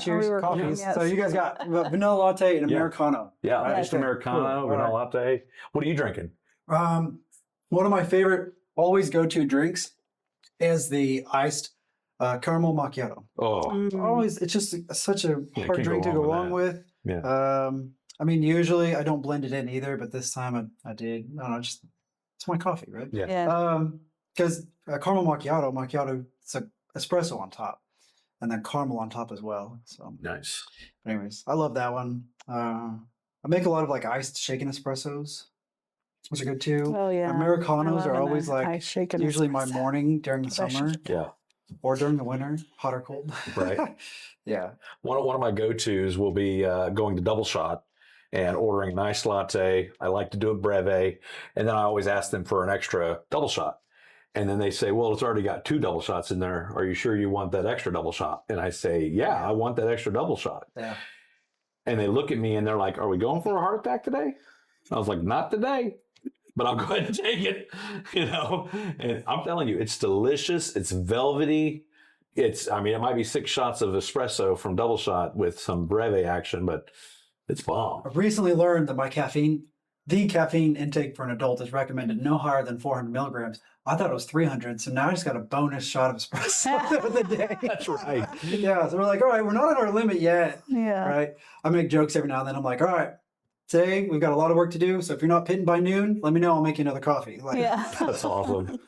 cheers, we coffees. yes. So you guys got vanilla latte and Americano. Yeah, right? iced Americano, Cool. vanilla latte. What are you drinking? One of my favorite always go-to drinks is the iced caramel macchiato. Oh, Always, it's just such a hard can't drink go to go wrong wrong with with. yeah. I mean, usually I don't blend it in either, but this time I did. I don't know, just it's my coffee, right? Yeah. Because caramel macchiato, it's a espresso on top, and then caramel on top as well. So Nice. anyways, I love that one. I make a lot of like iced shaken espressos, which are good too. Oh yeah. Americanos are always like usually my morning during the summer. Yeah. Or during the winter, hot or cold. Right. Yeah. One of my go-tos will be going to Double Shot and ordering an iced latte. I like to do it breve, and then I always ask them for an extra double shot. And then they say, well, it's already got 2 double shots in there. Are you sure you want that extra double shot? And I say, yeah, I want that extra double shot. Yeah. And they look at me and they're like, are we going for a heart attack today? I was like, not today, but I'll go ahead and take it, And I'm telling you, it's delicious. It's velvety. It might be 6 shots of espresso from Double Shot with some breve action, but it's bomb. I've recently learned that the caffeine intake for an adult is recommended no higher than 400 milligrams. I thought it was 300, so now I just got a bonus shot of espresso of the day. That's right. Yeah, so we're like, all right, we're not at our limit yet. Yeah. Right? I make jokes every now and then. I'm like, all right, today we've got a lot of work to do, so if you're not pitting by noon, let me know. I'll make you another coffee. Like, Yeah. That's awesome.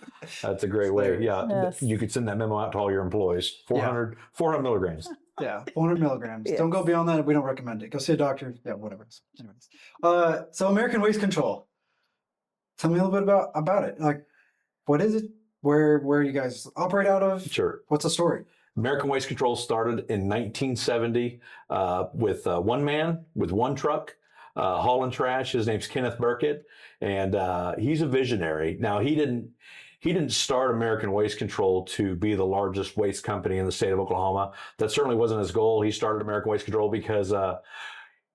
That's a great way. Yeah, Yes. You could send that memo out to all your employees. 400 milligrams. Yeah, 400 milligrams. Yes. Don't go beyond that. We don't recommend it. Go see a doctor. Yeah, whatever. Anyways, so American Waste Control. Tell me a little bit about it. Like, what is it? Where you guys operate out of? Sure. What's the story? American Waste Control started in 1970 with one man with one truck hauling trash. His name's Kenneth Burkett, and he's a visionary. Now he didn't start American Waste Control to be the largest waste company in the state of Oklahoma. That certainly wasn't his goal. He started American Waste Control because,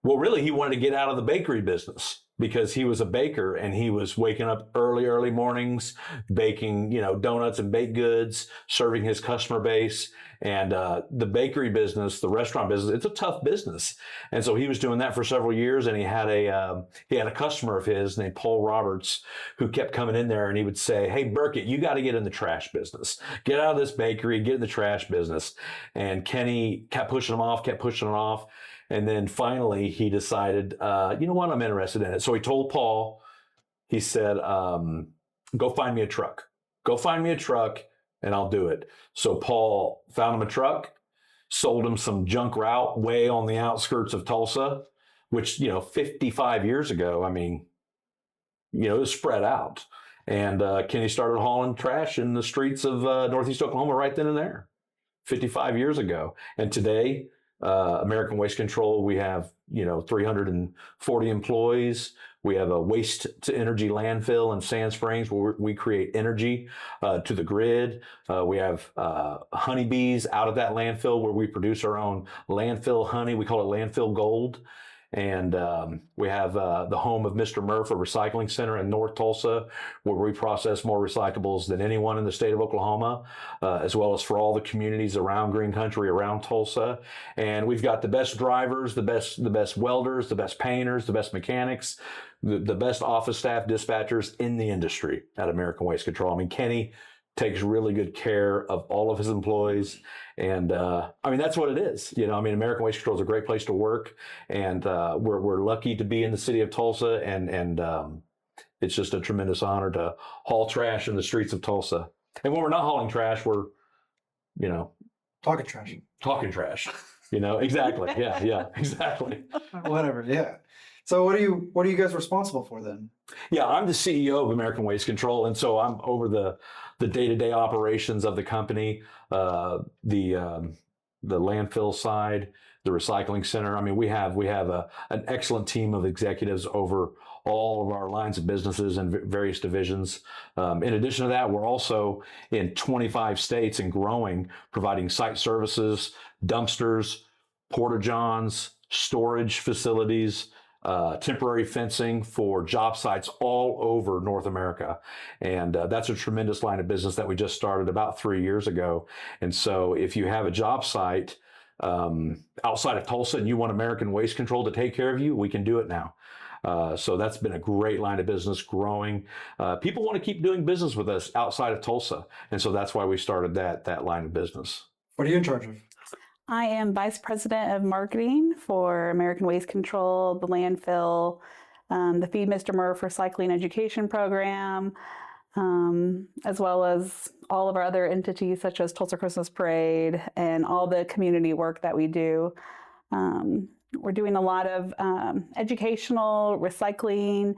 really, he wanted to get out of the bakery business because he was a baker and he was waking up early mornings, baking, donuts and baked goods, serving his customer base. And the bakery business, the restaurant business, it's a tough business. And so he was doing that for several years. And he had a customer of his named Paul Roberts who kept coming in there and he would say, hey, Burkett, you got to get in the trash business. Get out of this bakery, get in the trash business. And Kenny kept pushing him off. And then finally he decided, you know what, I'm interested in it. So he told Paul, he said, go find me a truck. And I'll do it. So Paul found him a truck, sold him some junk route way on the outskirts of Tulsa, which, 55 years ago, it was spread out. And Kenny started hauling trash in the streets of Northeast Oklahoma right then and there, 55 years ago. And today, American Waste Control, we have, 340 employees. We have a waste to energy landfill in Sand Springs where we create energy to the grid. We have honeybees out of that landfill where we produce our own landfill honey. We call it landfill gold. And we have the home of Mr. Murph, a recycling center in North Tulsa, where we process more recyclables than anyone in the state of Oklahoma, as well as for all the communities around Green Country, around Tulsa. And we've got the best drivers, the best welders, the best painters, the best mechanics, the best office staff, dispatchers in the industry at American Waste Control. Kenny takes really good care of all of his employees. And that's what it is. American Waste Control is a great place to work. And we're lucky to be in the city of Tulsa. And it's just a tremendous honor to haul trash in the streets of Tulsa. And when we're not hauling trash, we're, Talking trash. Exactly. Yeah, exactly. Whatever. Yeah. So what are you guys responsible for then? Yeah, I'm the CEO of American Waste Control, and so I'm over the day-to-day operations of the company, the landfill side, the recycling center. We have an excellent team of executives over all of our lines of businesses and various divisions. In addition to that, we're also in 25 states and growing, providing site services, dumpsters, porta-johns, storage facilities, temporary fencing for job sites all over North America. And that's a tremendous line of business that we just started about 3 years ago. And so if you have a job site, outside of Tulsa and you want American Waste Control to take care of you, we can do it now. So that's been a great line of business, growing. People want to keep doing business with us outside of Tulsa. And so that's why we started that line of business. What are you in charge of? I am Vice President of Marketing for American Waste Control, the landfill, the Feed Mr. Murph Recycling Education Program, as well as all of our other entities such as Tulsa Christmas Parade and all the community work that we do. We're doing a lot of educational recycling,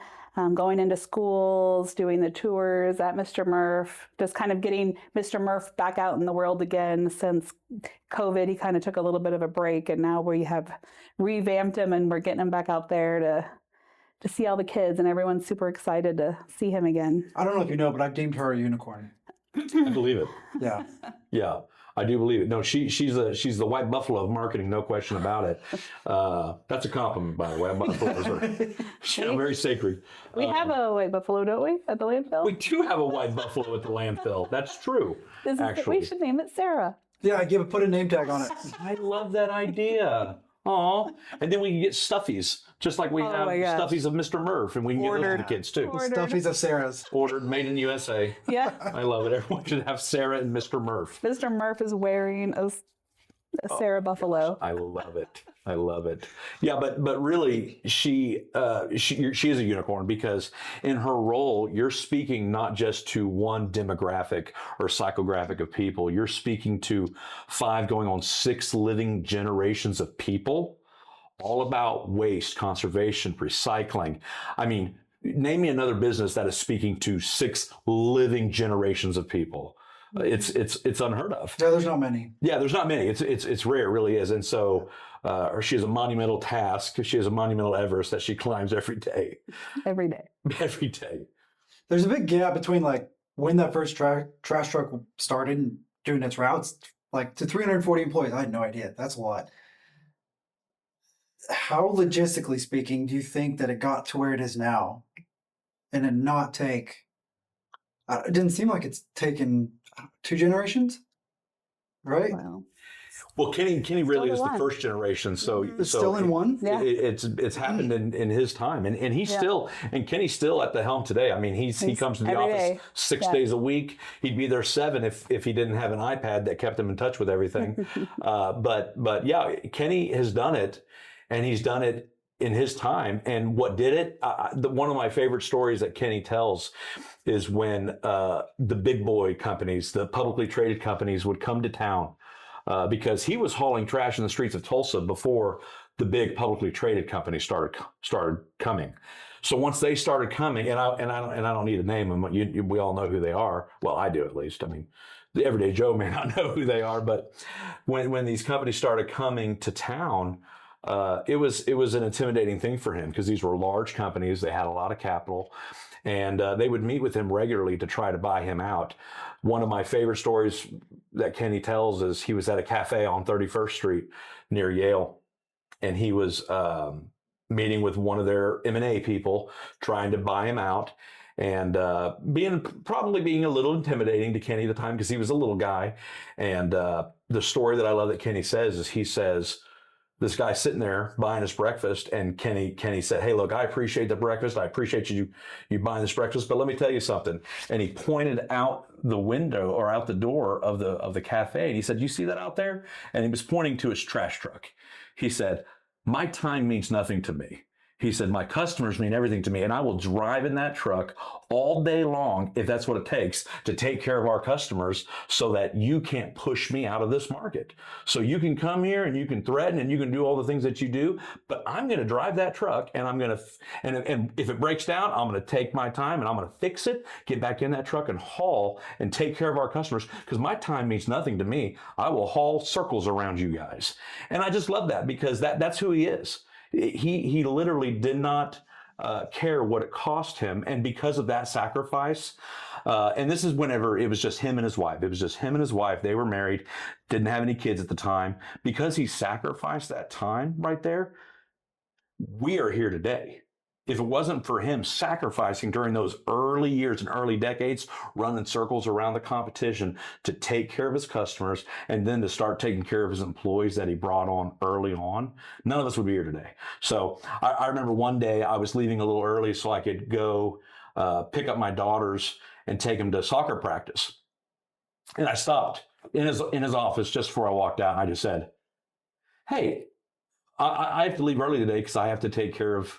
going into schools, doing the tours at Mr. Murph, just kind of getting Mr. Murph back out in the world again. Since COVID, he kind of took a little bit of a break, and now we have revamped him and we're getting him back out there to see all the kids, and everyone's super excited to see him again. I don't know if you know, but I've deemed her a unicorn. I believe it. Yeah. Yeah. I do believe it. No, she's the white buffalo of marketing, no question about it. That's a compliment, by the way. Buffaloes are very sacred. We have a white buffalo, don't we, at the landfill? We do have a white buffalo at the landfill. That's true. Actually, we should name it Sarah. Yeah, put a name tag on it. I love that idea. Aw. And then we can get stuffies, just like we have stuffies of Mr. Murph, and we can give those to the kids too. Stuffies of Sarah's. Ordered, made in USA. Yeah. I love it. Everyone should have Sarah and Mr. Murph. Mr. Murph is wearing a Sarah buffalo. I love it. I love it. Yeah, but really, she is a unicorn, because in her role, you're speaking not just to one demographic or psychographic of people. You're speaking to 5 going on 6 living generations of people, all about waste, conservation, recycling. I mean, name me another business that is speaking to 6 living generations of people. It's unheard of. Yeah, there's not many. Yeah, there's not many. It's rare, it really is. And so, she has a monumental task. She has a monumental Everest that she climbs every day. Every day. Every day. There's a big gap between like when that first trash truck started doing its routes, like to 340 employees. I had no idea. That's a lot. How logistically speaking do you think that it got to where it is now, and it not take? It didn't seem like it's taken 2 generations, right? Well, Kenny really Still is the one. first generation, so It's still in one. Yeah. it's happened in his time, and he's still, and Kenny's still at the helm today. I mean, he comes to the every office day. 6 days a week. He'd be there 7 if he didn't have an iPad that kept him in touch with everything. But yeah, Kenny has done it, and he's done it in his time. And what did it? One of my favorite stories that Kenny tells is when the big boy companies, the publicly traded companies, would come to town. Because he was hauling trash in the streets of Tulsa before the big publicly traded companies started coming. So once they started coming, and I don't need to name them. We all know who they are. Well, I do at least. I mean, the everyday Joe may not know who they are, but when these companies started coming to town, it was an intimidating thing for him, because these were large companies. They had a lot of capital, and they would meet with him regularly to try to buy him out. One of my favorite stories that Kenny tells is he was at a cafe on 31st Street near Yale, and he was meeting with one of their M&A people, trying to buy him out, and probably being a little intimidating to Kenny at the time, because he was a little guy. And the story that I love that Kenny says is, he says, this guy's sitting there buying his breakfast, and Kenny said, "Hey, look, I appreciate the breakfast. I appreciate you buying this breakfast, but let me tell you something." And he pointed out the window, or out the door of the cafe, and he said, "You see that out there?" And he was pointing to his trash truck. He said, "My time means nothing to me." He said, "My customers mean everything to me, and I will drive in that truck all day long if that's what it takes to take care of our customers, so that you can't push me out of this market. So you can come here and you can threaten and you can do all the things that you do, but I'm going to drive that truck, and I'm going to, and if it breaks down, I'm going to take my time and I'm going to fix it, get back in that truck and haul and take care of our customers, because my time means nothing to me. I will haul circles around you guys." And I just love that, because that's who he is. He literally did not care what it cost him. And because of that sacrifice, and this is whenever it was just him and his wife. It was just him and his wife. They were married, didn't have any kids at the time. Because he sacrificed that time right there, we are here today. if it wasn't for him sacrificing during those early years and early decades, running circles around the competition to take care of his customers and then to start taking care of his employees that he brought on early on, none of us would be here today. So I remember one day I was leaving a little early so I could go pick up my daughters and take them to soccer practice. And I stopped in his office just before I walked out. And I just said, hey, I have to leave early today because I have to take care of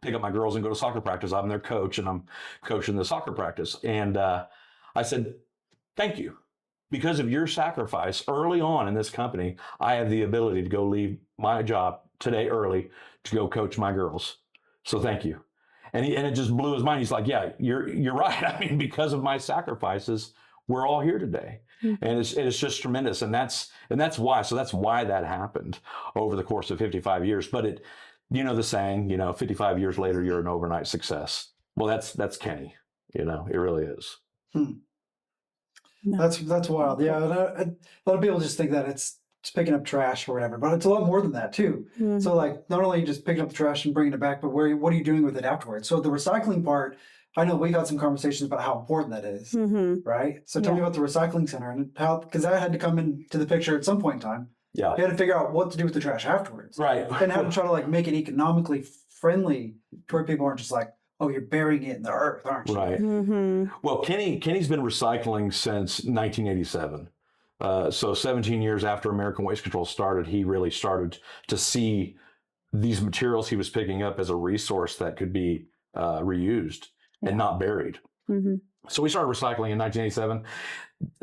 pick up my girls and go to soccer practice. I'm their coach and I'm coaching the soccer practice. And I said, thank you. Because of your sacrifice early on in this company, I have the ability to go leave my job today early to go coach my girls. So thank you. And it just blew his mind. He's like, yeah, you're right. I mean, because of my sacrifices, we're all here today. Mm-hmm. And it's just tremendous. And that's why. So that's why that happened over the course of 55 years. But the saying, 55 years later, you're an overnight success. Well, that's Kenny. It really is. No. That's wild. Yeah. A lot of people just think that it's just picking up trash or whatever, but it's a lot more than that too. Mm-hmm. So like, not only just picking up the trash and bringing it back, but what are you doing with it afterwards? So the recycling part, I know we've had some conversations about how important that is, right? So tell me about the recycling center and how, because that had to come into the picture at some point in time. Yeah. You had to figure out what to do with the trash afterwards. Right. And how to try to like make it economically friendly to where people aren't just like, oh, you're burying it in the earth, aren't you? Right. Mm-hmm. Well, Kenny's been recycling since 1987. So 17 years after American Waste Control started, he really started to see these materials he was picking up as a resource that could be reused and not buried. Mm-hmm. So we started recycling in 1987.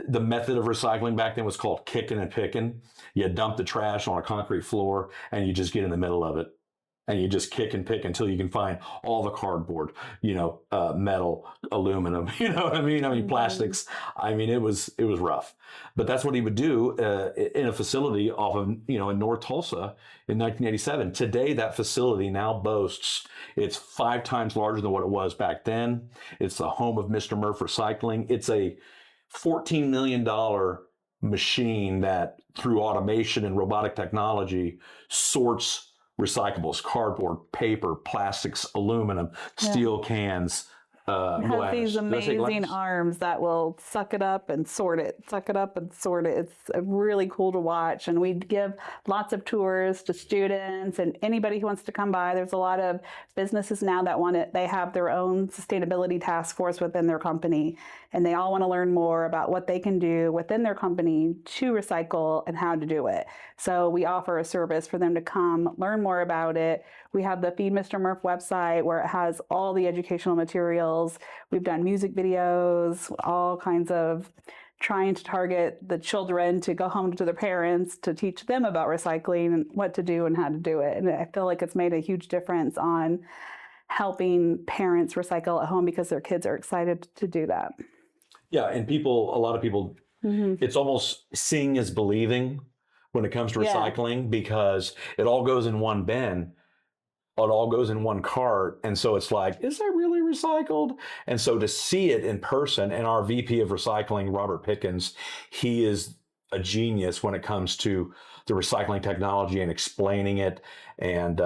The method of recycling back then was called kicking and picking. You dump the trash on a concrete floor and you just get in the middle of it. And you just kick and pick until you can find all the cardboard, metal, aluminum, you know what I mean? I mean, plastics. I mean, it was rough. But that's what he would do in a facility off of, in North Tulsa in 1987. Today, that facility now boasts, it's 5 times larger than what it was back then. It's the home of Mr. Murph Recycling. It's a $14 million machine that, through automation and robotic technology, sorts recyclables, cardboard, paper, plastics, aluminum, steel cans, it has glass. these amazing arms that will suck it up and sort it, It's really cool to watch. And we give lots of tours to students and anybody who wants to come by. There's a lot of businesses now that want it. They have their own sustainability task force within their company. And they all want to learn more about what they can do within their company to recycle and how to do it. So we offer a service for them to come learn more about it. We have the Feed Mr. Murph website where it has all the educational materials. We've done music videos, all kinds of trying to target the children to go home to their parents to teach them about recycling and what to do and how to do it. And I feel like it's made a huge difference on helping parents recycle at home because their kids are excited to do that. Yeah, and a lot of people, it's almost seeing is believing when it comes to recycling because it all goes in one bin. It all goes in one cart. And so it's like, is that really recycled? And so to see it in person, and our VP of recycling, Robert Pickens, he is a genius when it comes to the recycling technology and explaining it and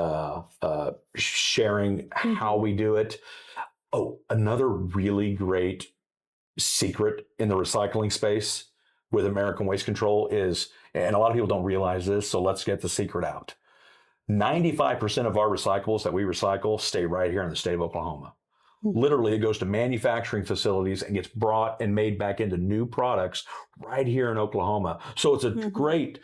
sharing how we do it. Oh, another really great secret in the recycling space with American Waste Control is, and a lot of people don't realize this, so let's get the secret out. 95% of our recyclables that we recycle stay right here in the state of Oklahoma. Literally, it goes to manufacturing facilities and gets brought and made back into new products right here in Oklahoma. So it's a great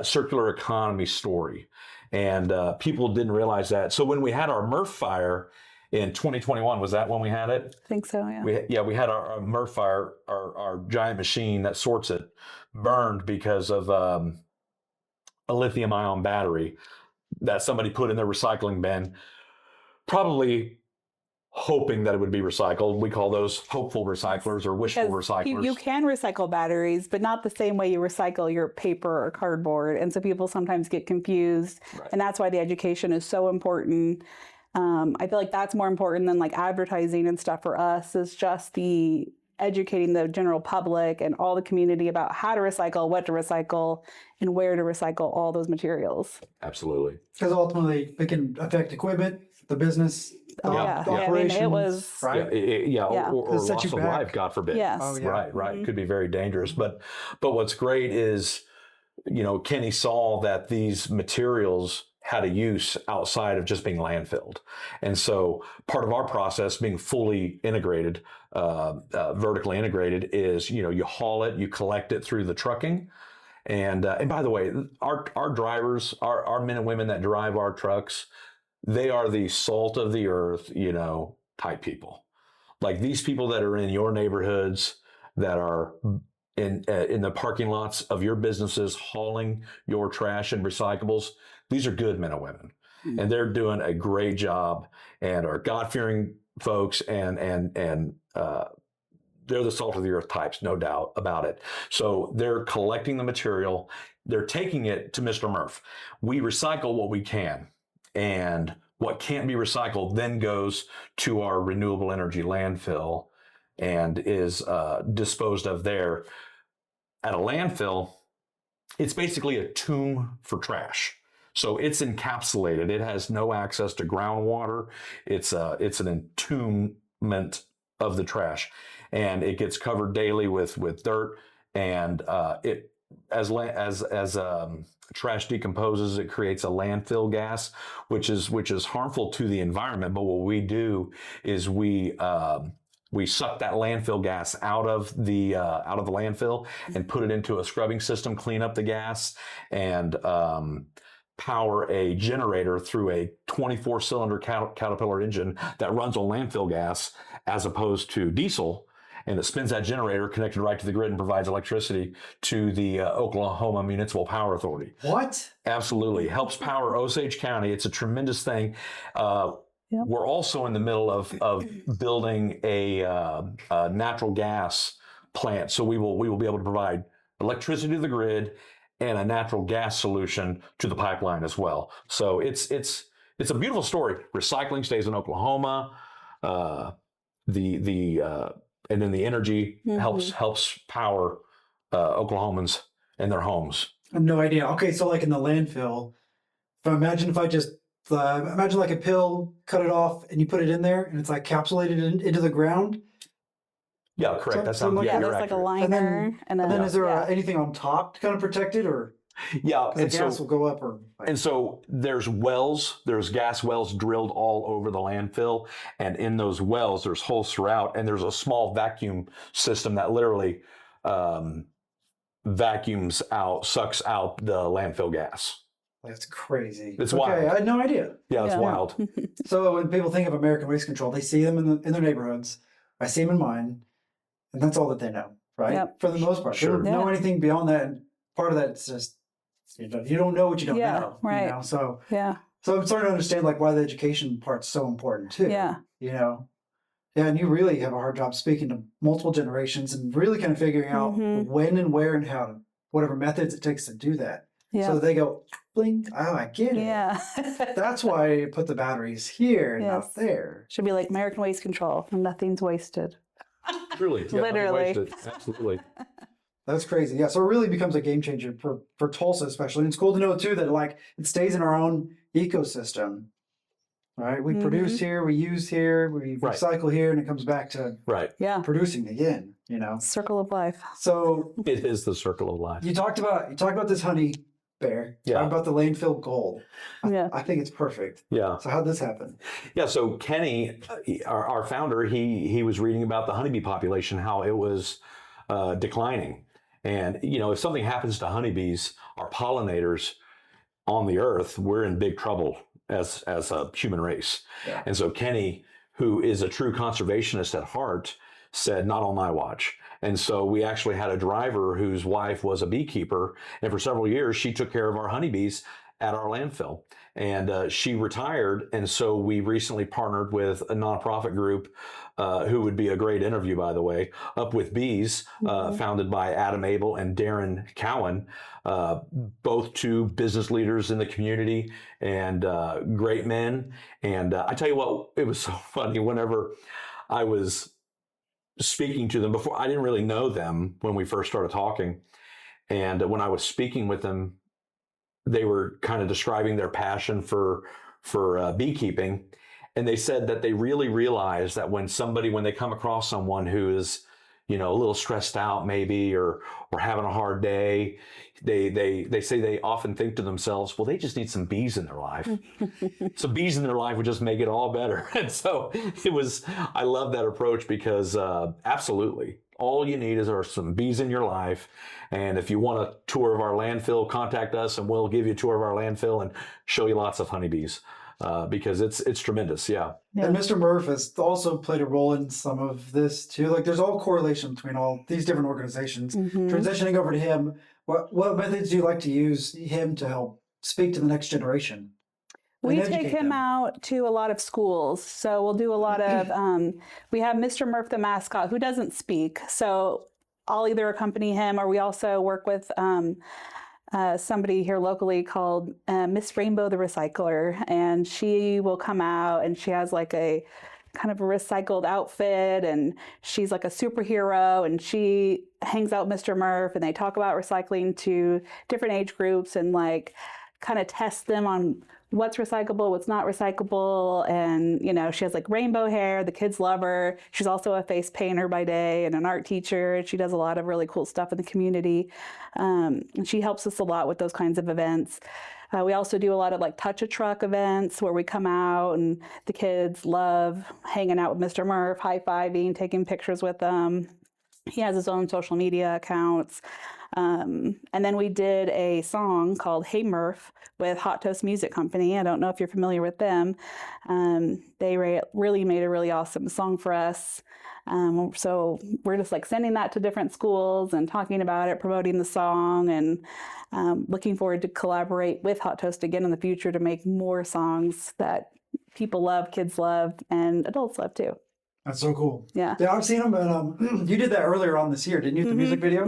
circular economy story. And people didn't realize that. So when we had our Murph fire in 2021, was that when we had it? I think so, yeah. We had our Murph fire, our giant machine that sorts it, burned because of a lithium-ion battery that somebody put in their recycling bin, probably hoping that it would be recycled. We call those hopeful recyclers or wishful recyclers. You can recycle batteries, but not the same way you recycle your paper or cardboard. And so people sometimes get confused. Right. And that's why the education is so important. I feel like that's more important than like advertising and stuff for us, is just the educating the general public and all the community about how to recycle, what to recycle, and where to recycle all those materials. Absolutely. Because ultimately it can affect equipment, the business, Oh, yeah. Yeah, I mean, operations, it was right? Yeah. Or It'll set loss you of back. life, God forbid. Yes. Oh, yeah. Right. Could be very dangerous. But what's great is, Kenny saw that these materials had a use outside of just being landfilled. And so part of our process being fully integrated, vertically integrated is, you haul it, you collect it through the trucking. And by the way, our drivers, our men and women that drive our trucks, they are the salt of the earth, type people. Like these people that are in your neighborhoods, that are in the parking lots of your businesses, hauling your trash and recyclables. These are good men and women, and they're doing a great job, and are God-fearing folks, and they're the salt of the earth types, no doubt about it. So they're collecting the material, they're taking it to Mr. Murph. We recycle what we can, and what can't be recycled then goes to our renewable energy landfill and is disposed of there. At a landfill, it's basically a tomb for trash. So it's encapsulated. It has no access to groundwater. It's an entombment of the trash, and it gets covered daily with dirt. And it as trash decomposes, it creates a landfill gas, which is harmful to the environment. But what we do is we suck that landfill gas out of the landfill and put it into a scrubbing system, clean up the gas, and power a generator through a 24-cylinder Caterpillar engine that runs on landfill gas as opposed to diesel. And it spins that generator connected right to the grid and provides electricity to the Oklahoma Municipal Power Authority. What? Absolutely. Helps power Osage County. It's a tremendous thing. Yep. We're also in the middle of building a natural gas plant. So we will be able to provide electricity to the grid and a natural gas solution to the pipeline as well. So it's a beautiful story. Recycling stays in Oklahoma. And then the energy helps power Oklahomans and their homes. I have no idea. Okay, so like in the landfill, imagine like a pill, cut it off, and you put it in there, and it's like capsulated into the ground. Yeah, correct. That So sounds like- Yeah, you're there's like a accurate. liner, And then is there yeah. anything on top to kind of protect it, or Yeah, the gas will go up, or And so there's gas wells drilled all over the landfill. And in those wells, there's holes throughout. And there's a small vacuum system that literally sucks out the landfill gas. that's crazy. It's okay, wild. I had no idea. Yeah, it's Yeah. wild. So when people think of American Waste Control, they see them in their neighborhoods. I see them in mine, and that's all that they know, right? Yep. For the most part, Sure. they don't know Yeah. anything beyond that. And part of that is just you don't know what you don't Yeah, know. right. So Yeah. I'm starting to understand like why the education part's so important too. Yeah. Yeah, and you really have a hard job speaking to multiple generations and really kind of figuring out when and where and how to, whatever methods it takes to do that. Yeah. So that they go, blink, oh, I get it. Yeah. That's why you put the batteries here and not Yes. there. Should be like American Waste Control. Nothing's wasted. Truly. Yeah, Literally. nothing wasted. Absolutely. That's crazy. Yeah. So it really becomes a game changer for Tulsa, especially. And it's cool to know too that like it stays in our own ecosystem. Right. We produce here, we use here, we Right. recycle here, and it comes back to Right. Yeah. producing again, Circle of life. So It is the circle of life. you talked about this honey bear. Yeah. Talk about the landfill gold. Yeah. I think it's perfect. Yeah. So how'd this happen? Yeah, so Kenny, our founder, he was reading about the honeybee population, how it was declining. And, if something happens to honeybees, our pollinators on the earth, we're in big trouble as a human race. Yeah. And so Kenny, who is a true conservationist at heart, said, not on my watch. And so we actually had a driver whose wife was a beekeeper. And for several years, she took care of our honeybees at our landfill. And she retired. And so we recently partnered with a nonprofit group who would be a great interview, by the way, Up With Bees, founded by Adam Abel and Darren Cowan, both two business leaders in the community and great men. And I tell you what, it was so funny whenever I was speaking to them before. I didn't really know them when we first started talking. And when I was speaking with them, they were kind of describing their passion for beekeeping. And they said that they really realize that when they come across someone who is, a little stressed out maybe, or having a hard day, they say they often think to themselves, well, they just need some bees in their life. Some bees in their life would just make it all better. And so I love that approach because absolutely, all you need are some bees in your life. And if you want a tour of our landfill, contact us and we'll give you a tour of our landfill and show you lots of honeybees. Because it's tremendous, yeah. And Mr. Murph has also played a role in some of this too. Like there's all correlation between all these different organizations. Transitioning over to him, what methods do you like to use him to help speak to the next generation? We take him out to a lot of schools. So we'll do a lot of, we have Mr. Murph, the mascot, who doesn't speak. So I'll either accompany him, or we also work with somebody here locally called Miss Rainbow the Recycler, and she will come out and she has like a kind of a recycled outfit, and she's like a superhero, and she hangs out with Mr. Murph, and they talk about recycling to different age groups and like kind of test them on what's recyclable, what's not recyclable. And, she has like rainbow hair. The kids love her. She's also a face painter by day and an art teacher. She does a lot of really cool stuff in the community. And she helps us a lot with those kinds of events. We also do a lot of like touch a truck events where we come out and the kids love hanging out with Mr. Murph, high-fiving, taking pictures with them. He has his own social media accounts. And then we did a song called Hey Murph with Hot Toast Music Company. I don't know if you're familiar with them. They really made a really awesome song for us. So we're just like sending that to different schools and talking about it, promoting the song, and looking forward to collaborate with Hot Toast again in the future to make more songs that people love, kids love, and adults love too. That's so cool. Yeah. Yeah, I've seen them, and you did that earlier on this year, didn't you? The music video?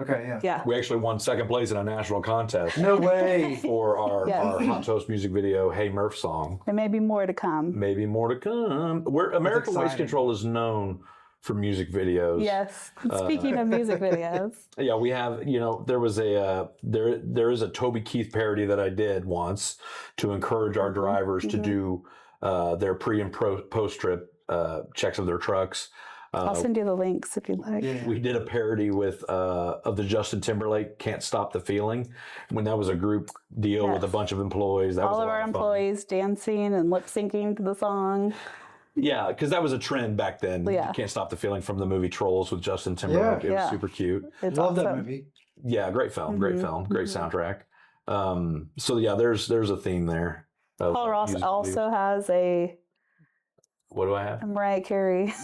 Okay, yeah. Yeah. We actually won second place in a national contest. No way. For our Hot Toast music video, Hey Murph song. There may be more to come. Maybe more to come. American Waste Control is known for music videos. Yes. Speaking of music videos. Yeah, we have, there was there is a Toby Keith parody that I did once to encourage our drivers to do their pre and post trip checks of their trucks. I'll send you the links if you'd like. We did a parody with of the Justin Timberlake "Can't Stop the Feeling" when that was a group deal with a bunch of employees. That was all of our employees dancing and lip syncing to the song. Yeah, because that was a trend back then. Yeah. You Can't Stop the Feeling from the movie Trolls with Justin Timberlake. It was super cute. It's Love awesome. that movie. Yeah, great film, great soundtrack. So yeah, there's a theme there. Paul Ross also has a. What do I have? Mariah Carey.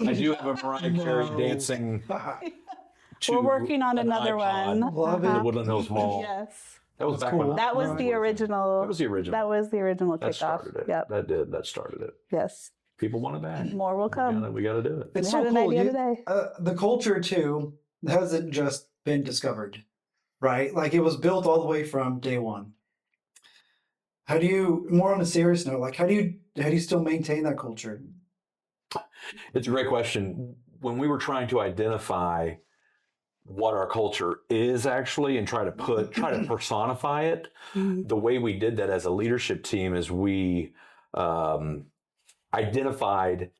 I do have a Mariah Carey dancing. We're working on another one. Love in it. the Woodland Hills Mall. Yes. That was That's back cool. when That was the original. That was the original. That was the original That kickoff. started it. Yep. That started it. Yes. People want it back. More will come. We got to do it. It's We so had an cool. idea today. The culture too hasn't just been discovered, right? Like it was built all the way from day one. How do you, more on a serious note, like how do you still maintain that culture? It's a great question. When we were trying to identify what our culture is actually and try to personify it, the way we did that as a leadership team is we identified,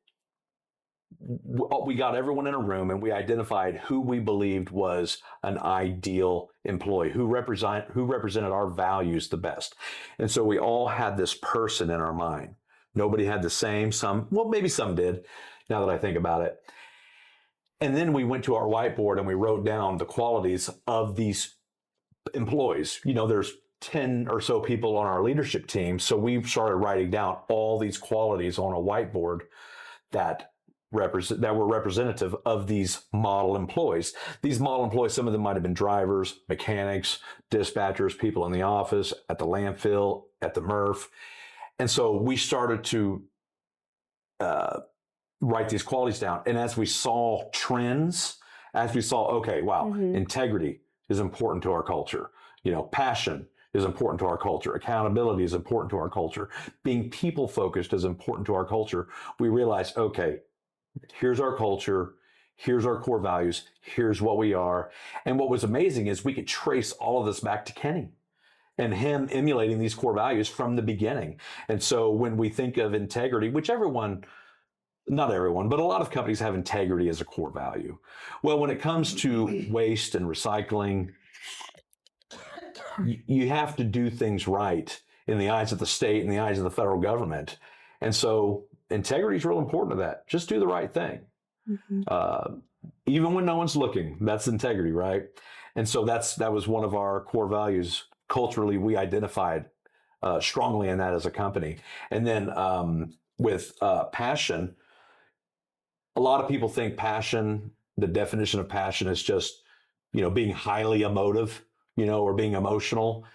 we got everyone in a room and we identified who we believed was an ideal employee, who represented our values the best. And so we all had this person in our mind. Nobody had the same, maybe some did, now that I think about it. And then we went to our whiteboard and we wrote down the qualities of these employees. There's 10 or so people on our leadership team. So we started writing down all these qualities on a whiteboard that were representative of these model employees. These model employees, some of them might have been drivers, mechanics, dispatchers, people in the office, at the landfill, at the Murph. And so we started to write these qualities down. And as we saw trends, integrity is important to our culture. Passion is important to our culture. Accountability is important to our culture. Being people-focused is important to our culture. We realized, okay, here's our culture. Here's our core values. Here's what we are. And what was amazing is we could trace all of this back to Kenny. and him emulating these core values from the beginning. And so when we think of integrity, which not everyone, but a lot of companies have integrity as a core value. Well, when it comes to waste and recycling, you have to do things right in the eyes of the state and the eyes of the federal government. And so integrity is real important to that. Just do the right thing. Even when no one's looking, that's integrity, right? And so that was one of our core values. Culturally, we identified strongly in that as a company. And then with passion, a lot of people think passion, the definition of passion is just, being highly emotive, or being emotional.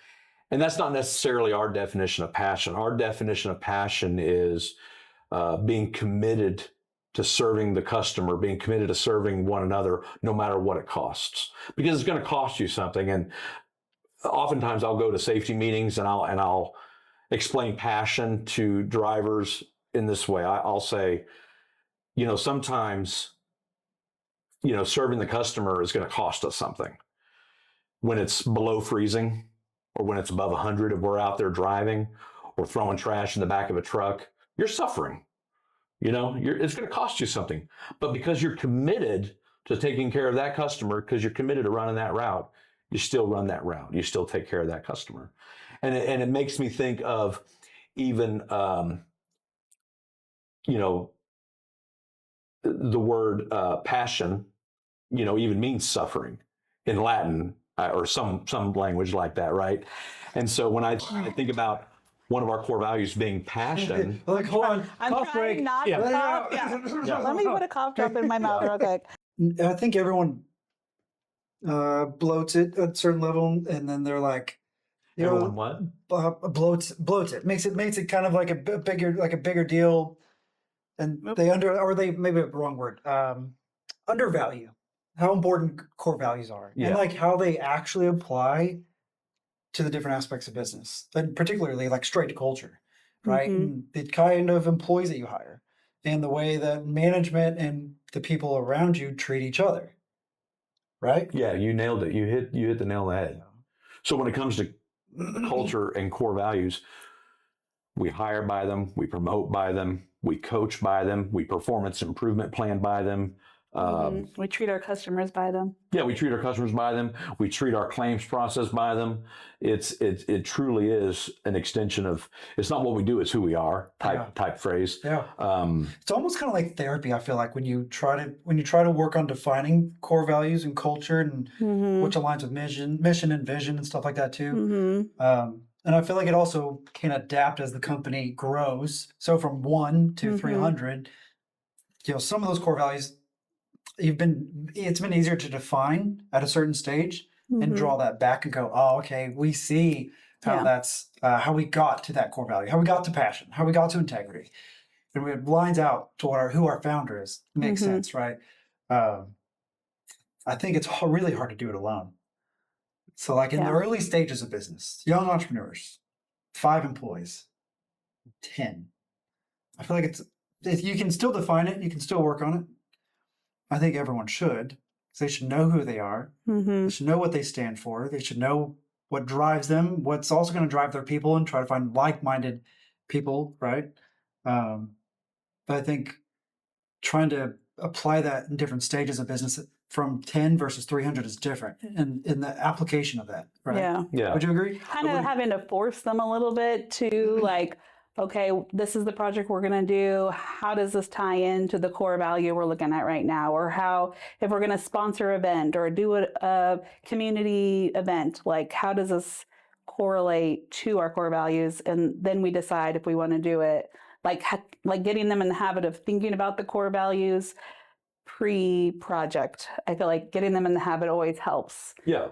And that's not necessarily our definition of passion. Our definition of passion is being committed to serving the customer, being committed to serving one another, no matter what it costs, because it's going to cost you something. And oftentimes I'll go to safety meetings and I'll explain passion to drivers in this way. I'll say, sometimes, serving the customer is going to cost us something. When it's below freezing or when it's above 100 and we're out there driving or throwing trash in the back of a truck, you're suffering. It's going to cost you something. But because you're committed to taking care of that customer, because you're committed to running that route, you still run that route. You still take care of that customer. And it makes me think of even, the word passion, even means suffering in Latin or some language like that, right? And so when I think about one of our core values being passion. Like, hold on. I'm cough trying break. not to cough. Yeah. Let me put a cough drop in my mouth real quick. I think everyone bloats it at a certain level, and then they're like, Everyone what? Bloats it. Makes it kind of like a bigger deal, and they maybe a wrong word. Undervalue how important core values are, and like how they actually apply to the different aspects of business, and particularly like straight to culture, right? And the kind of employees that you hire, and the way that management and the people around you treat each other, right? Yeah, you nailed it. You hit the nail on the head. So when it comes to culture and core values, we hire by them, we promote by them, we coach by them, we performance improvement plan by them. We treat our customers by them. Yeah, we treat our customers by them. We treat our claims process by them. It truly is an extension of, it's not what we do, it's who we are type phrase. Yeah. It's almost kind of like therapy. I feel like when you try to work on defining core values and culture and which aligns with mission and vision and stuff like that too. And I feel like it also can adapt as the company grows. So from 1 to 300, some of those core values, it's been easier to define at a certain stage and draw that back and go, oh, okay, we see how that's how we got to that core value, how we got to passion, how we got to integrity, and it lines out to who our founder is. Makes sense, right? I think it's really hard to do it alone. So like in the early stages of business, young entrepreneurs, 5 employees, 10, I feel like you can still define it, you can still work on it. I think everyone should, because they should know who they are. They should know what they stand for. They should know what drives them, what's also going to drive their people, and try to find like-minded people, right? But I think trying to apply that in different stages of business from 10 versus 300 is different in the application of that, right? Yeah. Would you agree? Kind of having to force them a little bit to like, okay, this is the project we're going to do. How does this tie into the core value we're looking at right now? Or how, if we're going to sponsor an event or do a community event, like how does this correlate to our core values? And then we decide if we want to do it. Like getting them in the habit of thinking about the core values pre-project. I feel like getting them in the habit always helps. Yeah.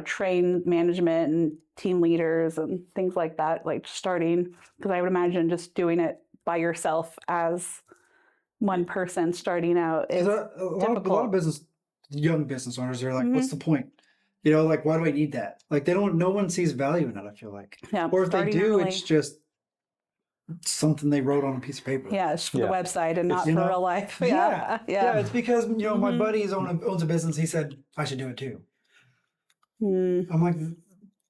Train management and team leaders and things like that, like starting, because I would imagine just doing it by yourself as one person starting out is difficult. A lot of young business owners are like, what's the point? Like, why do I need that? Like, no one sees value in it, I feel like. Yeah, or if they do, early. It's just something they wrote on a piece of paper. Yeah, it's for the website and not for real life. Yeah. It's because, my buddy owns a business. He said, I should do it too. I'm like,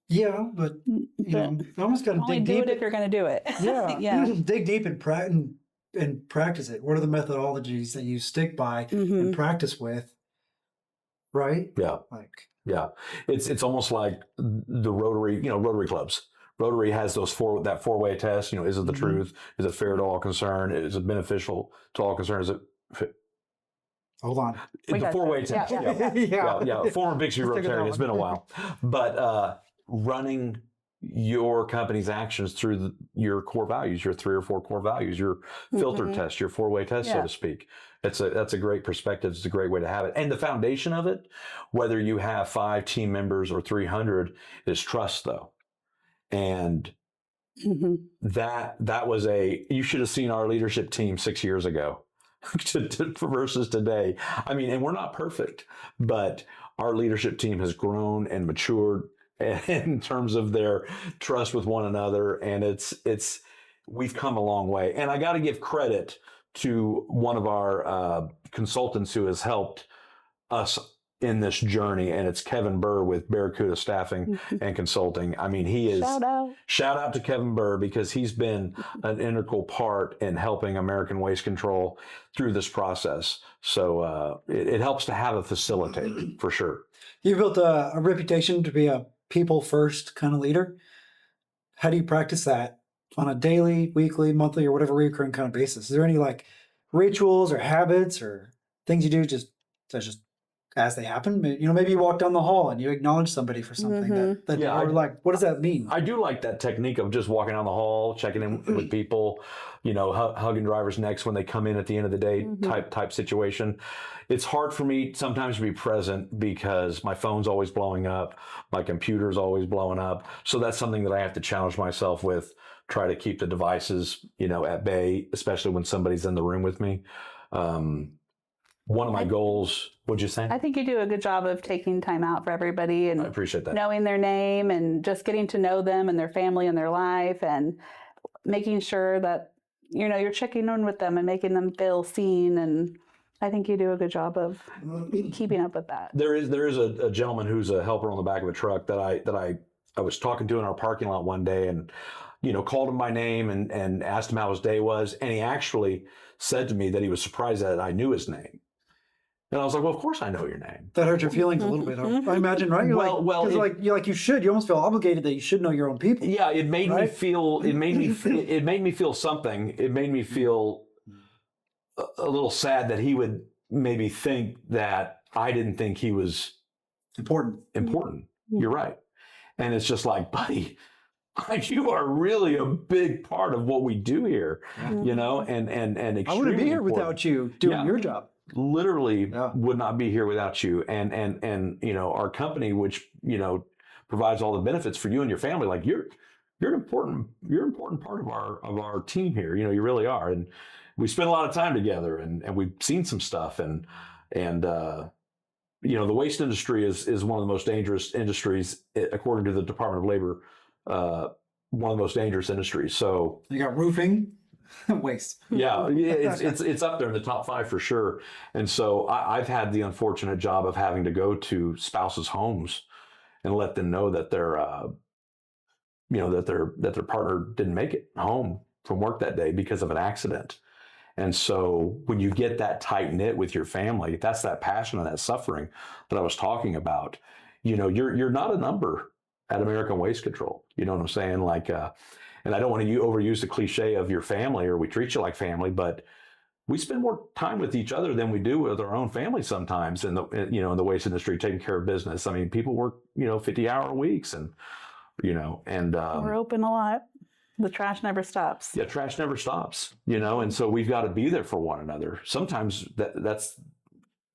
Yeah, but you know, you almost got to Only dig do deep. it if you're going to do it. Yeah, Yeah. dig deep and practice it. What are the methodologies that you stick by Mhm. and practice with? Right? Yeah. Like, Yeah, it's almost like the Rotary clubs. Rotary has that four-way test. Is it the Mhm. truth? Is it fair to all concerned? Is it beneficial to all concerned? Is it hold on. We the got four-way you. test? Yeah. Yeah. Former Big Sea Let's take it Rotary. that It's been a one. while, but running your company's actions through your core values, your 3 or 4 core values, your filter Mhm. test, your four-way test, so Yeah. to speak. That's a great perspective. It's a great way to have it. And the foundation of it, whether you have 5 team members or 300, is trust, though. And Mhm. that was you should have seen our leadership team 6 years ago versus today. I mean, and we're not perfect, but our leadership team has grown and matured in terms of their trust with one another. And we've come a long way. And I got to give credit to one of our consultants who has helped us in this journey, and it's Kevin Burr with Barracuda Staffing and Consulting. I mean, he is shout out to Kevin Burr, because he's been an integral part in helping American Waste Control through this process. So it helps to have a facilitator for sure. You built a reputation to be a people first kind of leader. How do you practice that on a daily, weekly, monthly, or whatever recurring kind of basis? Is there any like rituals or habits or things you do just as they happen? Maybe you walk down the hall and you acknowledge somebody for something that Yeah, or like, what does that mean? I do like that technique of just walking down the hall, checking in with people, hugging drivers' necks when they come in at the end of the day, type situation. It's hard for me sometimes to be present because my phone's always blowing up, my computer's always blowing up. So that's something that I have to challenge myself with, try to keep the devices, at bay, especially when somebody's in the room with me. One of my goals, what'd you say? I think you do a good job of taking time out for everybody and I appreciate that. knowing their name and just getting to know them and their family and their life, and making sure that, you're checking in with them and making them feel seen. And I think you do a good job of keeping up with that. There is a gentleman who's a helper on the back of a truck that I was talking to in our parking lot one day, and called him by name and asked him how his day was, and he actually said to me that he was surprised that I knew his name. And I was like, well, of course I know your name. That hurt your feelings a little bit, I imagine, right? You should. You almost feel obligated that you should know your own people. Yeah, it made me feel. It made me feel something. It made me feel a little sad that he would maybe think that I didn't think he was important. You're right. And it's just like, buddy, you are really a big part of what we do here. And extremely I wouldn't be here important. without you doing your job. Literally would not be here without you. And our company, which provides all the benefits for you and your family, like you're an important part of our team here. You really are. And we spend a lot of time together, and we've seen some stuff, and the waste industry is one of the most dangerous industries, according to the Department of Labor. One of the most dangerous industries. So you got roofing. Waste. It's up there in the top 5 for sure. And so I've had the unfortunate job of having to go to spouses' homes and let them know that their partner didn't make it home from work that day because of an accident. And so when you get that tight knit with your family, that's that passion and that suffering that I was talking about. You're not a number at American Waste Control. You know what I'm saying? Like, and I don't want to overuse the cliche of your family or we treat you like family, but we spend more time with each other than we do with our own family sometimes in the waste industry, taking care of business. I mean, people work, 50-hour weeks and we're open a lot. The trash never stops. Yeah, trash never stops, and so we've got to be there for one another. Sometimes that's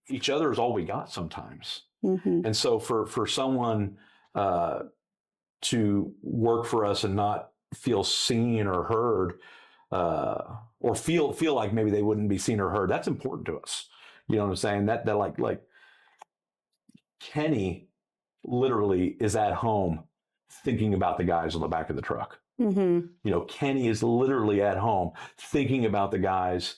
each other is all we got sometimes. And so for someone to work for us and not feel seen or heard, or feel like maybe they wouldn't be seen or heard, that's important to us. You know what I'm saying? That like Kenny literally is at home thinking about the guys on the back of the truck. Kenny is literally at home thinking about the guys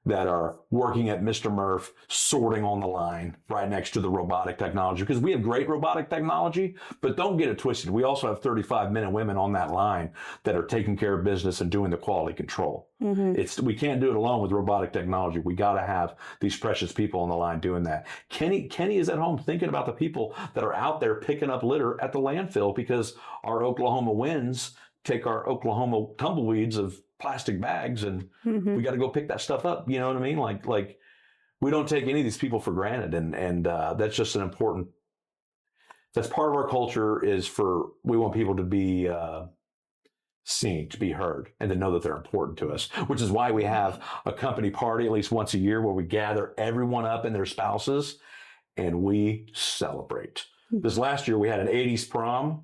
that are working at Mr. Murph, sorting on the line right next to the robotic technology. Because we have great robotic technology, but don't get it twisted. We also have 35 men and women on that line that are taking care of business and doing the quality control. We can't do it alone with robotic technology. We got to have these precious people on the line doing that. Kenny is at home thinking about the people that are out there picking up litter at the landfill, because our Oklahoma winds take our Oklahoma tumbleweeds of plastic bags, and we got to go pick that stuff up. You know what I mean? Like we don't take any of these people for granted, and that's just an important. That's part of our culture. We want people to be seen, to be heard, and to know that they're important to us. Which is why we have a company party at least once a year where we gather everyone up and their spouses, and we celebrate. This last year we had an '80s prom.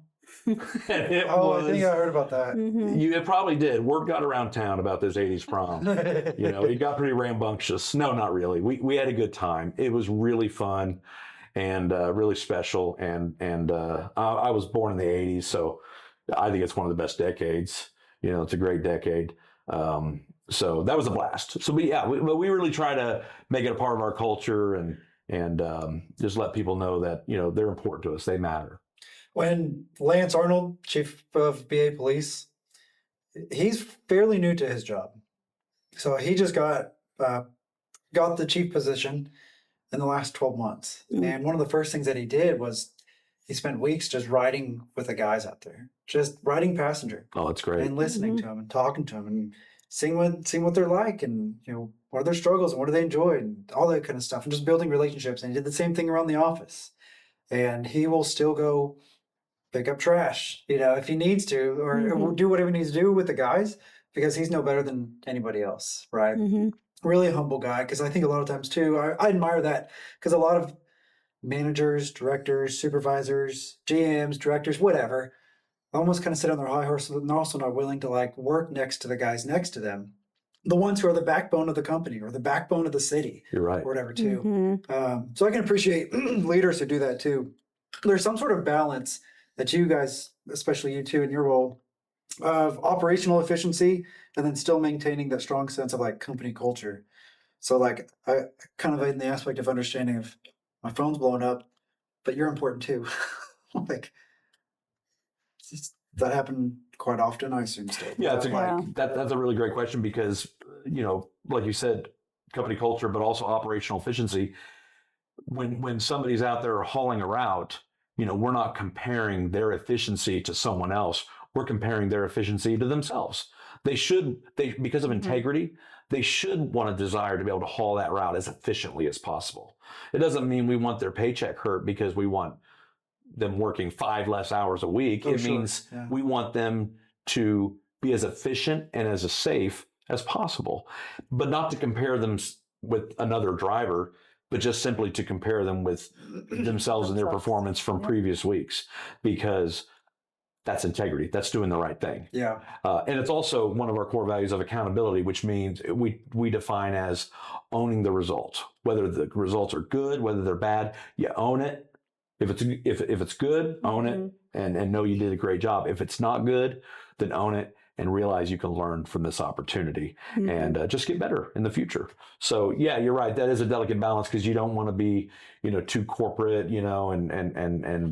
I think I heard about that. It probably did. Word got around town about this '80s prom. It got pretty rambunctious. No, not really. We had a good time. It was really fun and really special. And I was born in the '80s, so I think it's one of the best decades. It's a great decade. So that was a blast. So, we really try to make it a part of our culture and just let people know that they're important to us. They matter. When Lance Arnold, chief of BA Police, he's fairly new to his job. So he just got the chief position in the last 12 months. And one of the first things that he did was he spent weeks just riding with the guys out there, just riding passenger. Oh, that's great. And listening to them and talking to them and seeing what they're like, and what are their struggles and what do they enjoy and all that kind of stuff, and just building relationships. And he did the same thing around the office. And he will still go pick up trash, if he needs to, or do whatever he needs to do with the guys, because he's no better than anybody else, right? Really humble guy, because I think a lot of times too, I admire that, because a lot of managers, directors, supervisors, GMs, directors, whatever, almost kind of sit on their high horse, and they're also not willing to work next to the guys next to them, the ones who are the backbone of the company or the backbone of the city. You're right. Or whatever too. So I can appreciate leaders who do that too. There's some sort of balance that you guys, especially you two in your role, of operational efficiency and then still maintaining that strong sense of company culture. So I kind of in the aspect of understanding of my phone's blowing up, but you're important too. Does that happen quite often? I assume still. Yeah, that's a really great question, because like you said, company culture, but also operational efficiency. When somebody's out there hauling a route, we're not comparing their efficiency to someone else. We're comparing their efficiency to themselves. Because of integrity, they should want a desire to be able to haul that route as efficiently as possible. It doesn't mean we want their paycheck hurt because we want them working 5 less hours a week. Means we want them to be as efficient and as safe as possible, but not to compare them with another driver, but just simply to compare them with themselves and their performance from previous weeks, because that's integrity. That's doing the right thing. Yeah. And it's also one of our core values of accountability, which means we define as owning the results. Whether the results are good, whether they're bad, you own it. If it's good, own it and know you did a great job. If it's not good, then own it and realize you can learn from this opportunity and just get better in the future. So yeah, you're right. That is a delicate balance, because you don't want to be, too corporate, and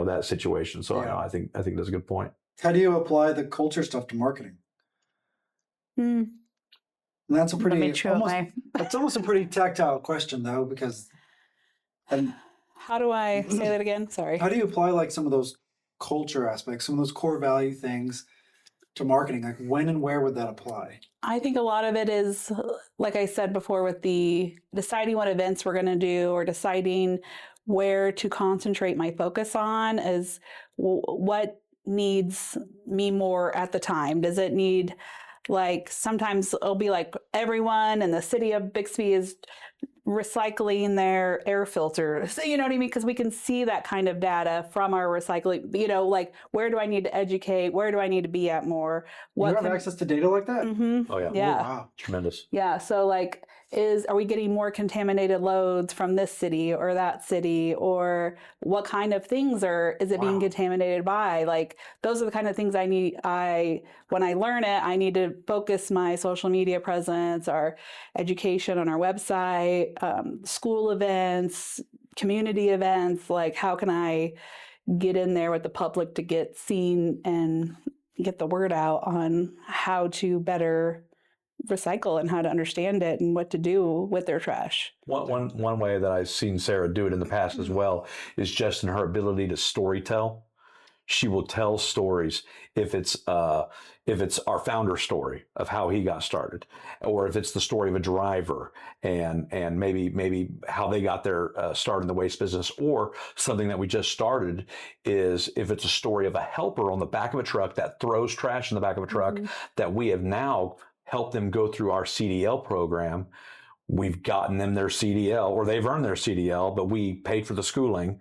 that situation. So I think that's a good point. How do you apply the culture stuff to marketing? And that's a pretty that's almost a pretty tactile question though, because how do I say that again? Sorry. How do you apply some of those culture aspects, some of those core value things to marketing? When and where would that apply? I think a lot of it is, like I said before, with the deciding what events we're going to do, or deciding where to concentrate my focus on, is what needs me more at the time. Does it need, sometimes it'll be everyone in the city of Bixby is recycling their air filters. So, you know what I mean? Because we can see that kind of data from our recycling, where do I need to educate? Where do I need to be at more? You have access to data like that? Mm-hmm. Oh, yeah. Yeah. Oh, wow. Tremendous. Yeah. So are we getting more contaminated loads from this city or that city, or what kind of things is it being contaminated by? Like, those are the kind of things when I learn it, I need to focus my social media presence, our education on our website, school events, community events. Like, how can I get in there with the public to get seen and get the word out on how to better recycle and how to understand it and what to do with their trash. One way that I've seen Sarah do it in the past as well is just in her ability to storytell. She will tell stories if it's our founder story of how he got started, or if it's the story of a driver and maybe how they got their start in the waste business, or something that we just started is if it's a story of a helper on the back of a truck that throws trash in the back of a truck that we have now helped them go through our CDL program. We've gotten them their CDL, or they've earned their CDL, but we paid for the schooling,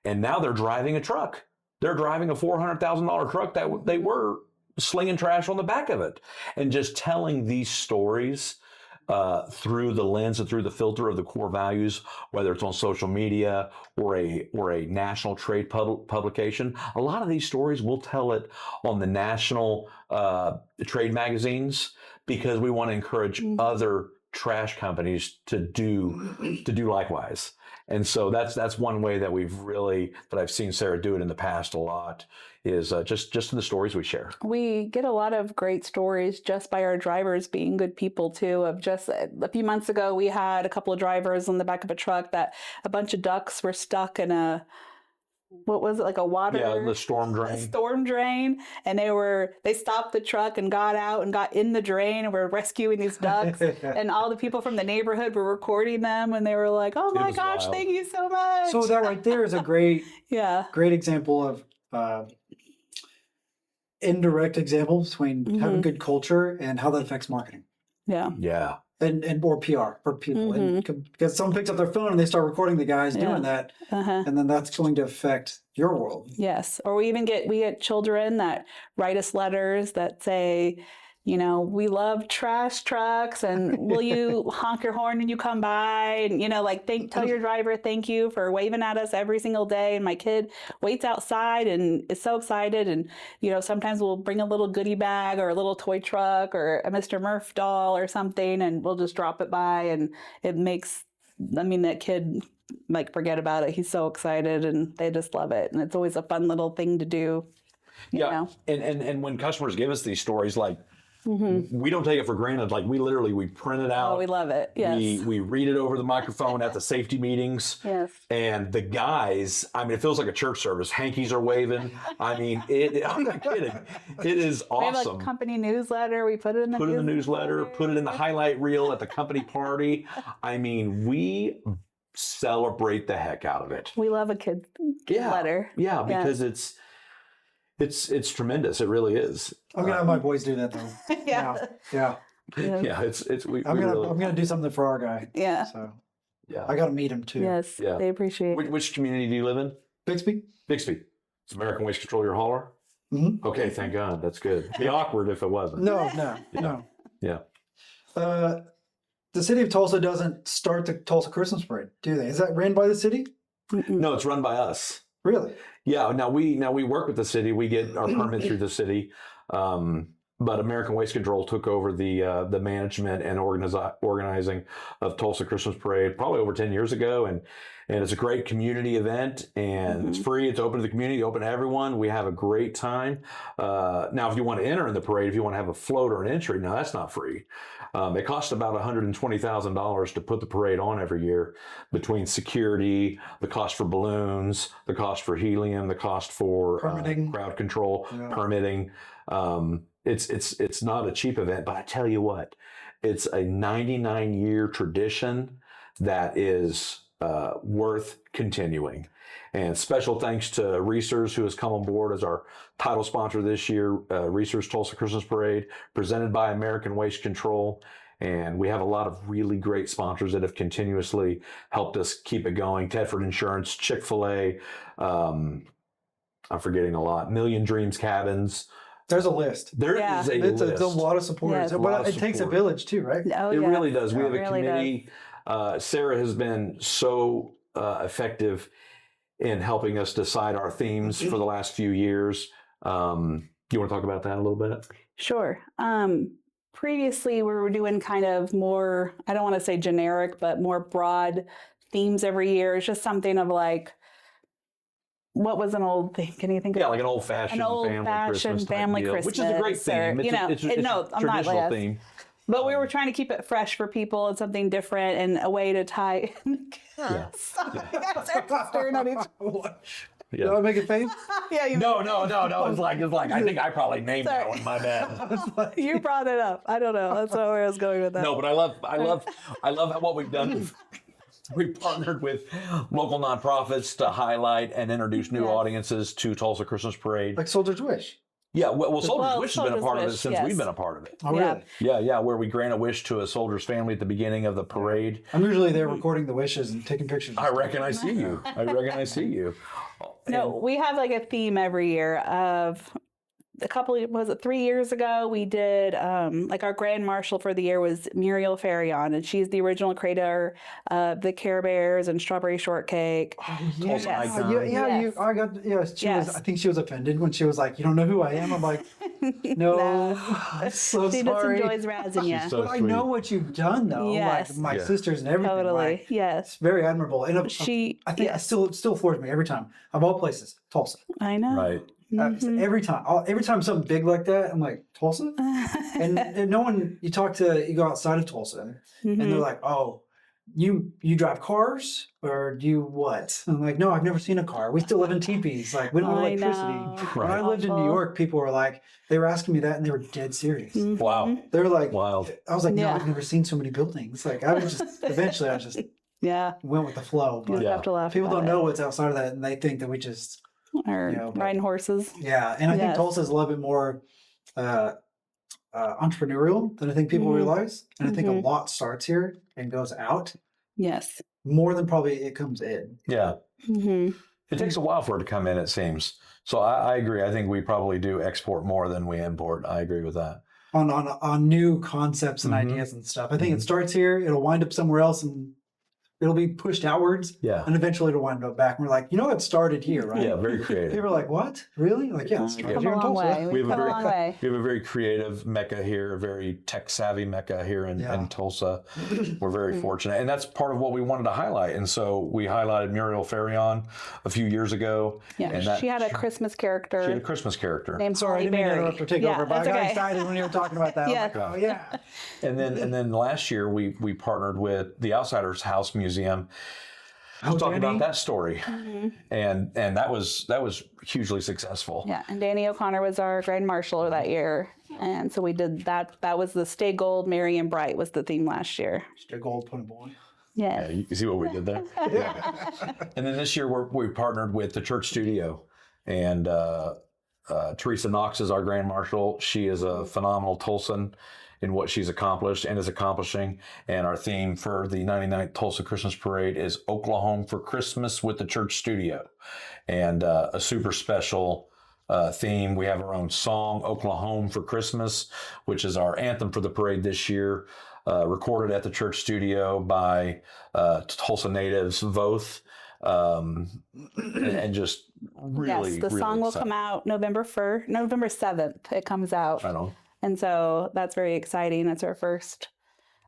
and now they're driving a truck. They're driving a $400,000 truck that they were slinging trash on the back of it. And just telling these stories through the lens and through the filter of the core values, whether it's on social media or a national trade publication. A lot of these stories, we'll tell it on the national trade magazines, because we want to encourage other trash companies to do likewise. And so that's one way that I've seen Sarah do it in the past a lot, is just in the stories we share. We get a lot of great stories just by our drivers being good people too. Of just a few months ago, we had a couple of drivers on the back of a truck that a bunch of ducks were stuck in what was it, like a water? Yeah, the storm drain. Storm drain. And they stopped the truck and got out and got in the drain and were rescuing these ducks. And all the people from the neighborhood were recording them, and they were like, "Oh my gosh, wild. thank you so much." So that right there is a great example of indirect example between having good culture and how that affects marketing. Yeah. And or PR for people, and because someone picks up their phone and they start recording the guys doing that, and then that's going to affect your world. Yes, or we get children that write us letters that say, we love trash trucks, and will you honk your horn when you come by, and tell your driver thank you for waving at us every single day. And my kid waits outside and is so excited, and sometimes we'll bring a little goodie bag or a little toy truck or a Mr. Murph doll or something, and we'll just drop it by, and it makes that kid forget about it. He's so excited, and they just love it, and it's always a fun little thing to do. You know? And when customers give us these stories, we don't take it for granted. We print it out. Oh, we love it. Yes. We read it over the microphone at the safety meetings. Yes. And the guys, it feels like a church service. Hankies are waving. I'm not kidding. It is awesome. We have a company newsletter. We put it in the newsletter. Put it in the highlight reel at the company party. We celebrate the heck out of it. We love a kid letter. Yeah, because it's tremendous. It really is. I'm gonna have my boys do that though. Yeah. Yeah. I'm gonna do something for our guy. Yeah. So yeah, I gotta meet him too. Yes. Yeah. They appreciate it. Which community do you live in? Bixby. Bixby. Is American Waste Control your hauler? Mm-hmm. Okay, thank God. That's good. It'd be awkward if it wasn't. No. Yeah. The city of Tulsa doesn't start the Tulsa Christmas parade, do they? Is that ran by the city? No, it's run by us. Really? Yeah. Now we work with the city. We get our permit through the city. But American Waste Control took over the management and organizing of Tulsa Christmas Parade probably over 10 years ago, and it's a great community event, and it's free. It's open to the community, open to everyone. We have a great time. Now, if you want to enter in the parade, if you want to have a float or an entry, now that's not free. It costs about $120,000 to put the parade on every year, between security, the cost for balloons, the cost for helium, the cost for permitting, crowd control, permitting. It's not a cheap event, but I tell you what, it's a 99-year tradition that is worth continuing. And special thanks to Reesers, who has come on board as our title sponsor this year, Reesers Tulsa Christmas Parade, presented by American Waste Control. And we have a lot of really great sponsors that have continuously helped us keep it going. Tedford Insurance, Chick-fil-A, I'm forgetting a lot, Million Dreams Cabins, There's a list. There is Yeah. a It's list. a lot of supporters, Yes. A lot but of it takes a support. village too, right? Oh, It yeah. really does. We have a really committee. Sarah has been so effective in helping us decide our themes for the last few years. You want to talk about that a little bit? Sure. Previously, we were doing kind of more, I don't want to say generic, but more broad themes every year. It's just something of like, what was an old thing? Can you think of Yeah, like an old-fashioned family Christmas, Christmas, which is a great theme. or, It's you know, it's no, a I'm not traditional like theme. But we were trying to keep it fresh for people and something different and a way to tie. Yeah. Sorry, guys are staring at each other. You want to make it famous? Yeah, you, No. It's like I think I probably named that Sorry. one. My bad. you brought it up. I don't know. That's not where I was going with that. No, but I love what we've done. We partnered with local nonprofits to highlight and introduce new Yes. audiences to Tulsa Christmas Parade. Like Soldier's Wish. Yeah, well, Soldier's Well, Wish has been a Soldier's part of it Wish, since yes. we've been a part of it. Oh, Yeah. really? Yeah, where we grant a wish to a soldier's family at the beginning of the parade. I'm usually there recording the wishes and taking pictures. I reckon I see you. No, we have like a theme every year of was it 3 years ago? We did like our grand marshal for the year was Muriel Farrion, and she's the original creator of the Care Bears and Strawberry Shortcake. Oh, Tulsa yeah, icon. yeah. Yes. She was. I think she was offended when she was like, "You don't know who I am." I'm like, "No, I'm so She sorry." just enjoys razzing you. so But I know what you've done, though. Yes. Like my Yeah. sisters and everything. Totally. Like, Yes. it's very admirable. And I think yes. it still floors me every time. Of all places, Tulsa. I know. Right. Every time something big like that, I'm like, Tulsa? and no one, you go outside of Tulsa and they're like, oh, you drive cars or do you what? I'm like, no, I've never seen a car. We still live in teepees. Like we don't have I electricity. know. When I lived in New Awful. York, people were like, they were asking me that and they were dead serious. Wow. They were like, Wild. I was like, no, Yeah. I've never seen so many buildings. Like I was just, eventually I just Yeah. went with the flow. You But Yeah. have to laugh. people about don't know what's outside of that and they think that we just, Or you know, but- riding horses. yeah. And I think Yes. Tulsa is a little bit more entrepreneurial than I think people Mhm. realize. And I think a Mhm. lot starts here and goes out Yes. more than probably it comes in. Yeah. Mm-hmm. It takes a while for it to come in, it seems. So I agree. I think we probably do export more than we import. I agree with that. On new concepts and Mhm. ideas and stuff. I think it starts here, it'll wind up somewhere else and it'll be pushed outwards Yeah. and eventually it'll wind up back. And we're like, it started here, right? Yeah, very creative. People are like, what? Really? Like, yeah, it started Come here a in long Tulsa. way. We We've have a come a very- long way. We have a very creative mecca here, a very tech-savvy mecca here in Tulsa. We're very fortunate. And that's part of what we wanted to highlight. And so we highlighted Muriel Farrion a few years ago. Yeah. And that- She had a Christmas character She had a Christmas character. named Sorry, I Holly didn't mean to Berry. interrupt or take Yeah, over, but I that's got okay. excited when you were talking about that. Yeah. I was like, oh, yeah. And then last year we partnered with the Outsiders House Museum. Oh, Talk Danny? about that story. Mm-hmm. And that was hugely successful. Yeah, and Danny O'Connor was our grand marshal that year, and so we did that. That was the Stay Gold, Merry and Bright was the theme last year. Just a gold point boy. Yeah. Yeah, you see what we did there? Yeah. And then this year we partnered with the church studio, and Teresa Knox is our grand marshal. She is a phenomenal Tulsan in what she's accomplished and is accomplishing. And our theme for the 99th Tulsa Christmas Parade is OklaHOME for Christmas with the church studio, and a super special theme. We have our own song, OklaHOME for Christmas, which is our anthem for the parade this year. Recorded at the church studio by Tulsa natives, Voth, and just really, Yes, the really song will exciting. come out November 7th. It comes out. Right on. And so that's very exciting. It's our first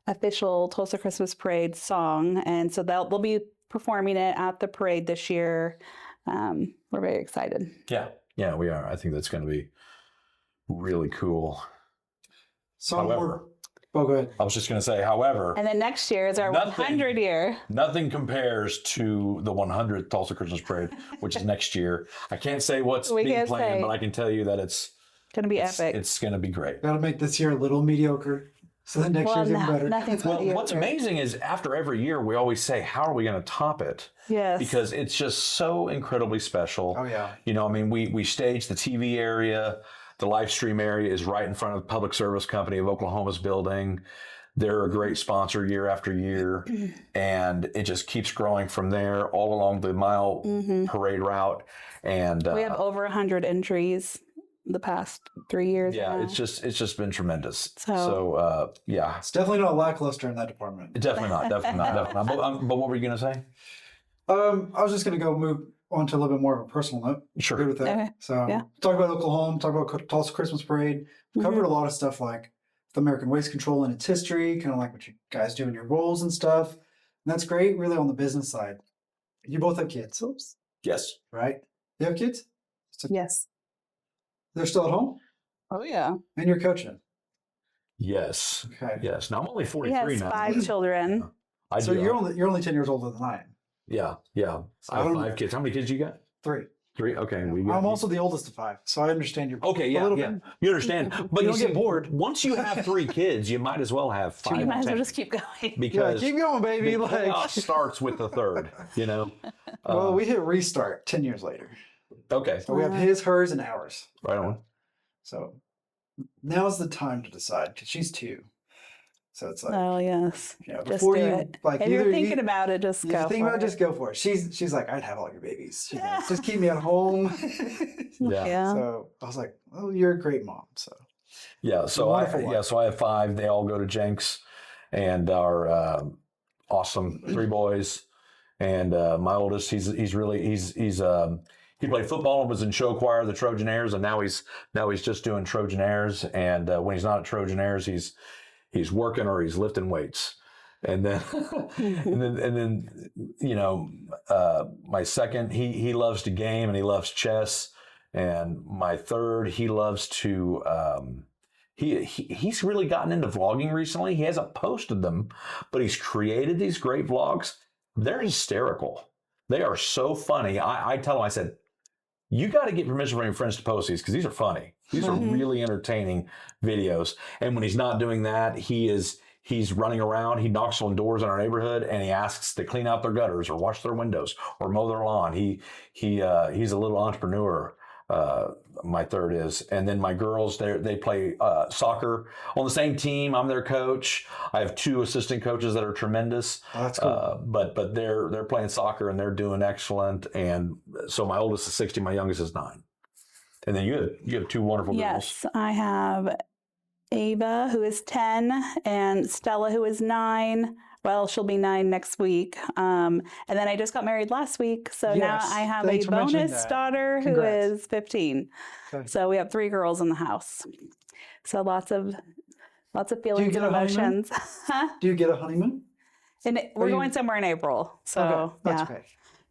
official Tulsa Christmas Parade song. And so they'll be performing it at the parade this year. We're very excited. Yeah, we are. I think that's going to be really cool. So However, oh, go ahead. I was just going to say, however, And then next year is our Nothing. 100 year. nothing compares to the 100th Tulsa Christmas Parade, which is next year. I can't say what's We being can't planned, say. but I can tell you that it's Going to be epic. It's going to be great. Gotta make this year a little mediocre. So the next year's even better. nothing's Well, mediocre. what's amazing is after every year, we always say, how are we going to top it? Yes. Because it's just so incredibly special. Oh, yeah. You know, I mean, we stage the TV area. The live stream area is right in front of the Public Service Company of Oklahoma's building. They're a great sponsor year after year. And it just keeps growing from there all along the mile parade route. And we have over 100 entries the past 3 years. Yeah, now. it's just been tremendous. So- So yeah, It's definitely not lackluster in that department. definitely not. But what were you gonna say? I was just going to go move on to a little bit more of a personal note. Sure. Good with that. Okay. So Yeah. talk about OklaHOME, talk about Tulsa Christmas Parade. Covered a lot of stuff like the American Waste Control and its history, kind of like what you guys do in your roles and stuff. And that's great, really, on the business side. You both have kids, Yes. right? You have kids? Yes. They're still at home? Oh yeah. And you're coaching. Yes. Okay. Yes. Now I'm only He 43 has now. 5 children. I So do. you're only 10 years older than I am. Yeah. Yeah. I I have don't- 5 kids. How many kids you got? 3. 3. Okay. I'm also the oldest of 5, so I understand you. Okay, a yeah, little yeah. bit. You understand, but You you don't see, get bored. Once you have 3 kids, you might as well have 5. You might as well 10, just keep going. Yeah, because keep going, baby. the Like, chaos starts with the 3rd. You know. well, we hit restart 10 years later. Okay. So we have his, hers, and ours. Right on. So now's the time to decide because she's 2. So it's like, Oh yes. you know, Just before do you it. like, If either you're thinking you, about it, just you go. think for about it, it. just go for it. She's like, I'd have all your babies. She goes, just keep me at home. Yeah. Yeah. So I was like, oh, you're a great mom. So Yeah. So Wonderful wife. so I have 5. They all go to Jenks, and are awesome 3 boys. And my oldest, he's he played football and was in show choir, the Trojan-Airs, and now he's just doing Trojan-Airs. And when he's not at Trojan-Airs, he's working or he's lifting weights. And then and then you know, my second, he loves to game and he loves chess. And my third, he loves to he's really gotten into vlogging recently. He hasn't posted them, but he's created these great vlogs. They're hysterical. They are so funny. I tell him, I said, you got to get permission from your friends to post these because these are funny. These are really entertaining videos. And when he's not doing that, he's running around. He knocks on doors in our neighborhood and he asks to clean out their gutters or wash their windows or mow their lawn. He's a little entrepreneur. My third is, and then my girls, they play soccer on the same team. I'm their coach. I have 2 assistant coaches that are tremendous. oh, that's cool. But they're playing soccer and they're doing excellent. And so my oldest is 60, my youngest is 9. And then you have 2 wonderful girls. Yes, I have Ava, who is 10, and Stella, who is 9. Well, she'll be 9 next week. And then I just got married last week. So now Yes, I have a thanks for mentioning bonus that. daughter who Congrats. is 15. Okay. So we have 3 girls in the house. So lots of feelings get and a honeymoon? emotions. Huh? Do you get a honeymoon? And we're you- going somewhere in April. So Okay, that's yeah, okay.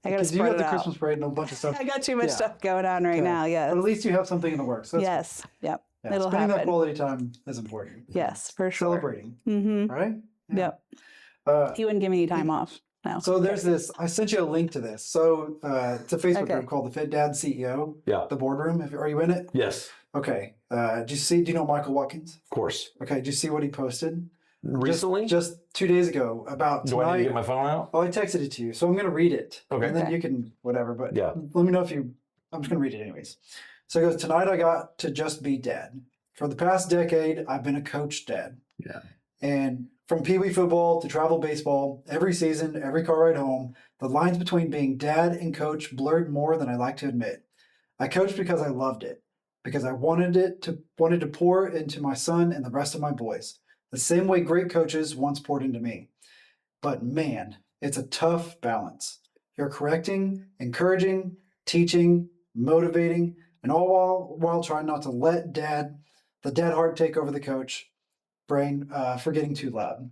I got to Because you spread got it the out. Christmas parade and a bunch of stuff. I got too much Yeah. stuff going on right Okay. now. Yes. But at least you have something in the works. That's Yes. Yep. Yeah, It'll spending that happen. quality time is important. Yes, for sure. Celebrating. Mm-hmm. All right? Yep. Uh, He wouldn't give me any time off. No. so there's this, I sent you a link to this. So it's a Facebook Okay. group called the Fit Dad CEO, Yeah. the boardroom. Are you in it? Yes, Okay. Do you know Michael Watkins? of course. Okay. Did you see what he posted? Recently? Just 2 days ago about Do I need to tonight. get my phone out? Oh, I texted it to you. So I'm going to read it. Okay. And then Okay. you can, whatever. But Yeah. let me know if you, I'm just going to read it anyways. So it goes, tonight I got to just be dad. For the past decade, I've been a coach dad. Yeah. And from Pee Wee football to travel baseball, every season, every car ride home, the lines between being dad and coach blurred more than I like to admit. I coached because I loved it, because I wanted to pour into my son and the rest of my boys, the same way great coaches once poured into me. But man, it's a tough balance. You're correcting, encouraging, teaching, motivating, and all while trying not to let the dad heart take over the coach brain for getting too loud.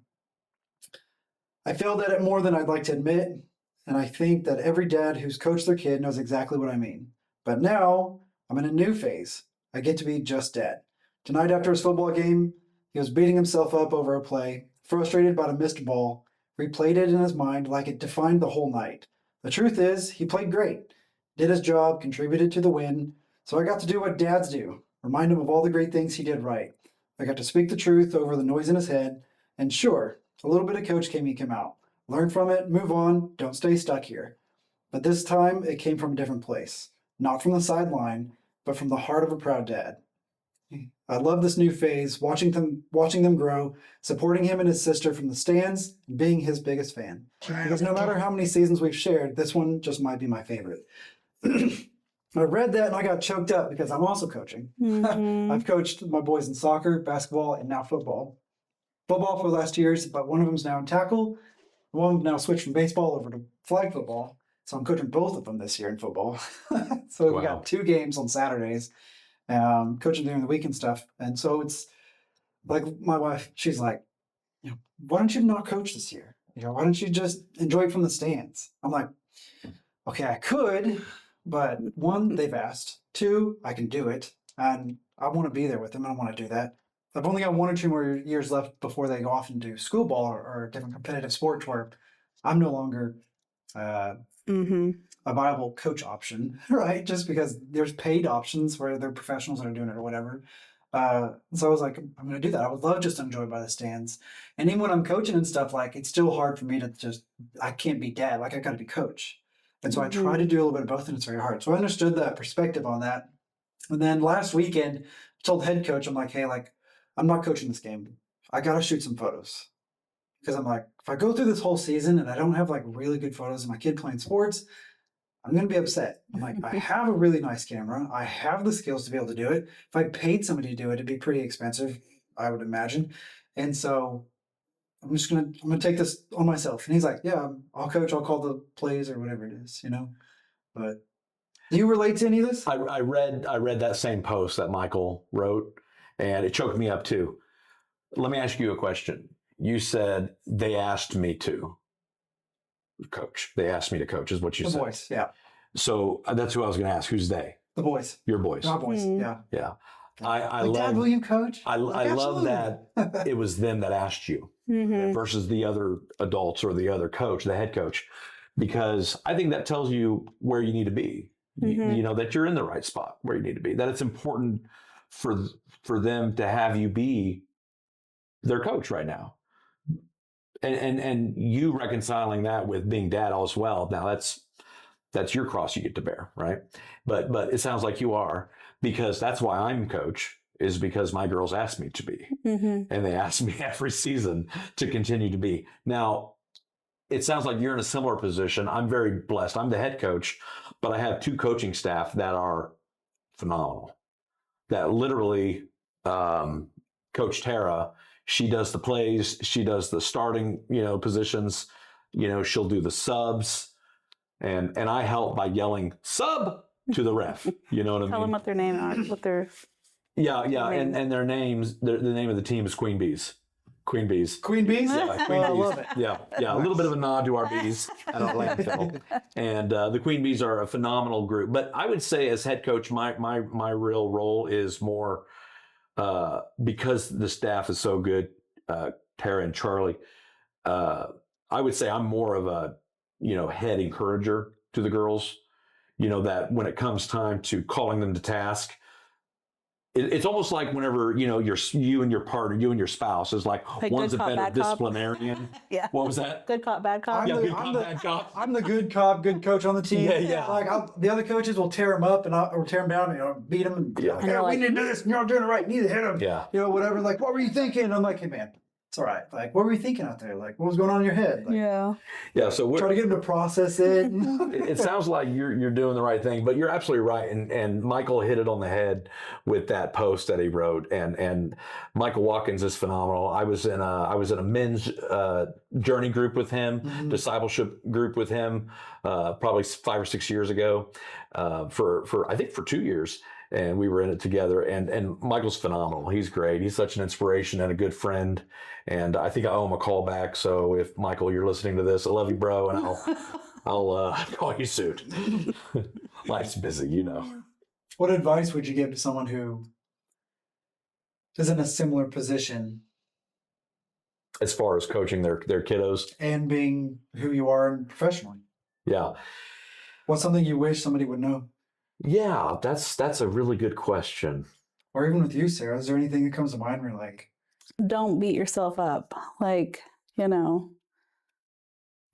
I failed at it more than I'd like to admit, and I think that every dad who's coached their kid knows exactly what I mean. But now I'm in a new phase. I get to be just dad. Tonight after his football game, he was beating himself up over a play, frustrated about a missed ball, replayed it in his mind like it defined the whole night. The truth is, he played great, did his job, contributed to the win, so I got to do what dads do, remind him of all the great things he did right. I got to speak the truth over the noise in his head, and sure, a little bit of coach came out. Learn from it, move on, don't stay stuck here. But this time, it came from a different place. Not from the sideline, but from the heart of a proud dad. I love this new phase, watching them grow, supporting him and his sister from the stands, and being his biggest fan. Because no matter how many seasons we've shared, this one just might be my favorite. I read that and I got choked up because I'm also coaching. Mhm. I've coached my boys in soccer, basketball, and now football. Football for the last 2 years, but one of them's now in tackle. One of them now switched from baseball over to flag football. So I'm coaching both of them this year in football. So we Wow. got 2 games on Saturdays, coaching during the week and stuff. And so it's like my wife, she's like, why don't you not coach this year? Why don't you just enjoy it from the stands? I'm like, okay, I could, but 1, they've asked. 2, I can do it. And I want to be there with them. I want to do that. I've only got 1 or 2 more years left before they go off and do school ball or a different competitive sport where I'm no longer Mhm. a viable coach option, right? Just because there's paid options where they're professionals that are doing it or whatever. So I was like, I'm going to do that. I would love just to enjoy by the stands. And even when I'm coaching and stuff, like it's still hard for me to just, I can't be dad. Like I got to be coach. And so I try to do a little bit of both and it's very hard. So I understood that perspective on that. And then last weekend, I told the head coach, I'm like, hey, like, I'm not coaching this game. I got to shoot some photos. Because I'm like, if I go through this whole season and I don't have like really good photos of my kid playing sports, I'm going to be upset. I'm like, I have a really nice camera. I have the skills to be able to do it. If I paid somebody to do it, it'd be pretty expensive, I would imagine. And so I'm going to take this on myself. And he's like, yeah, I'll coach. I'll call the plays or whatever it is, But do you relate to any of this? I read that same post that Michael wrote, and it choked me up too. Let me ask you a question. You said they asked me to coach. They asked me to coach, is what you The said. boys, yeah. So that's who I was going to ask. Who's they? The boys. Your boys. Our boys, yeah. Yeah. I Like, Dad, love. will you coach? I Like, love absolutely. that it was them that asked you Mhm. versus the other adults or the other coach, the head coach, because I think that tells you where you need to be. Mhm. That you're in the right spot where you need to be. That it's important for them to have you be their coach right now. And you reconciling that with being dad as well. Now that's your cross you get to bear, right? But it sounds like you are, because that's why I'm coach, is because my girls asked me to be. Mhm. And they ask me every season to continue to be. Now, it sounds like you're in a similar position. I'm very blessed. I'm the head coach, but I have 2 coaching staff that are phenomenal. That literally, Coach Tara, she does the plays, she does the starting, positions. She'll do the subs, and I help by yelling sub to the ref. You know what I mean? Tell them what their name are. What their Yeah, name. and their names. The name of the team is Queen Bees. Queen Bees. Queen Bees? Yeah, Queen Oh, I Bees. love it. Yeah. A little bit of a nod to our bees at our landfill. And the Queen Bees are a phenomenal group. But I would say, as head coach, my real role is more because the staff is so good. Tara and Charlie. I would say I'm more of a head encourager to the girls. That when it comes time to calling them to task, it's almost like whenever you and your partner, you and your spouse is like one's good a cop, better bad cop. disciplinarian. Yeah. What was that? Good cop, bad cop. Yeah, the- good I'm cop, the- bad cop. I'm the good cop, good coach on the team. Yeah. Like the other coaches will tear them up or tear them down, beat them. And Yeah. like, And hey, they're we like- need to do this. And you're not doing it right. You need to hit them. Yeah. Whatever. Like, what were you thinking? And I'm like, hey, man, it's all right. Like, what were you thinking out there? Like, what was going on in your head? Like, Yeah. Yeah. So try to get them to process it. it sounds like you're doing the right thing, but you're absolutely right. And Michael hit it on the head with that post that he wrote. And Michael Watkins is phenomenal. I was in a men's journey group with him, discipleship group with him, probably 5 or 6 years ago, for I think for 2 years. And we were in it together. And Michael's phenomenal. He's great. He's such an inspiration and a good friend. And I think I owe him a call back. So if Michael, you're listening to this, I love you, bro, and I'll call you soon. Life's busy, What advice would you give to someone who is in a similar position As far as coaching their kiddos. and being who you are professionally? Yeah. What's something you wish somebody would know? Yeah, that's a really good question. Or even with you, Sarah, is there anything that comes to mind where you're like, Don't beat yourself up.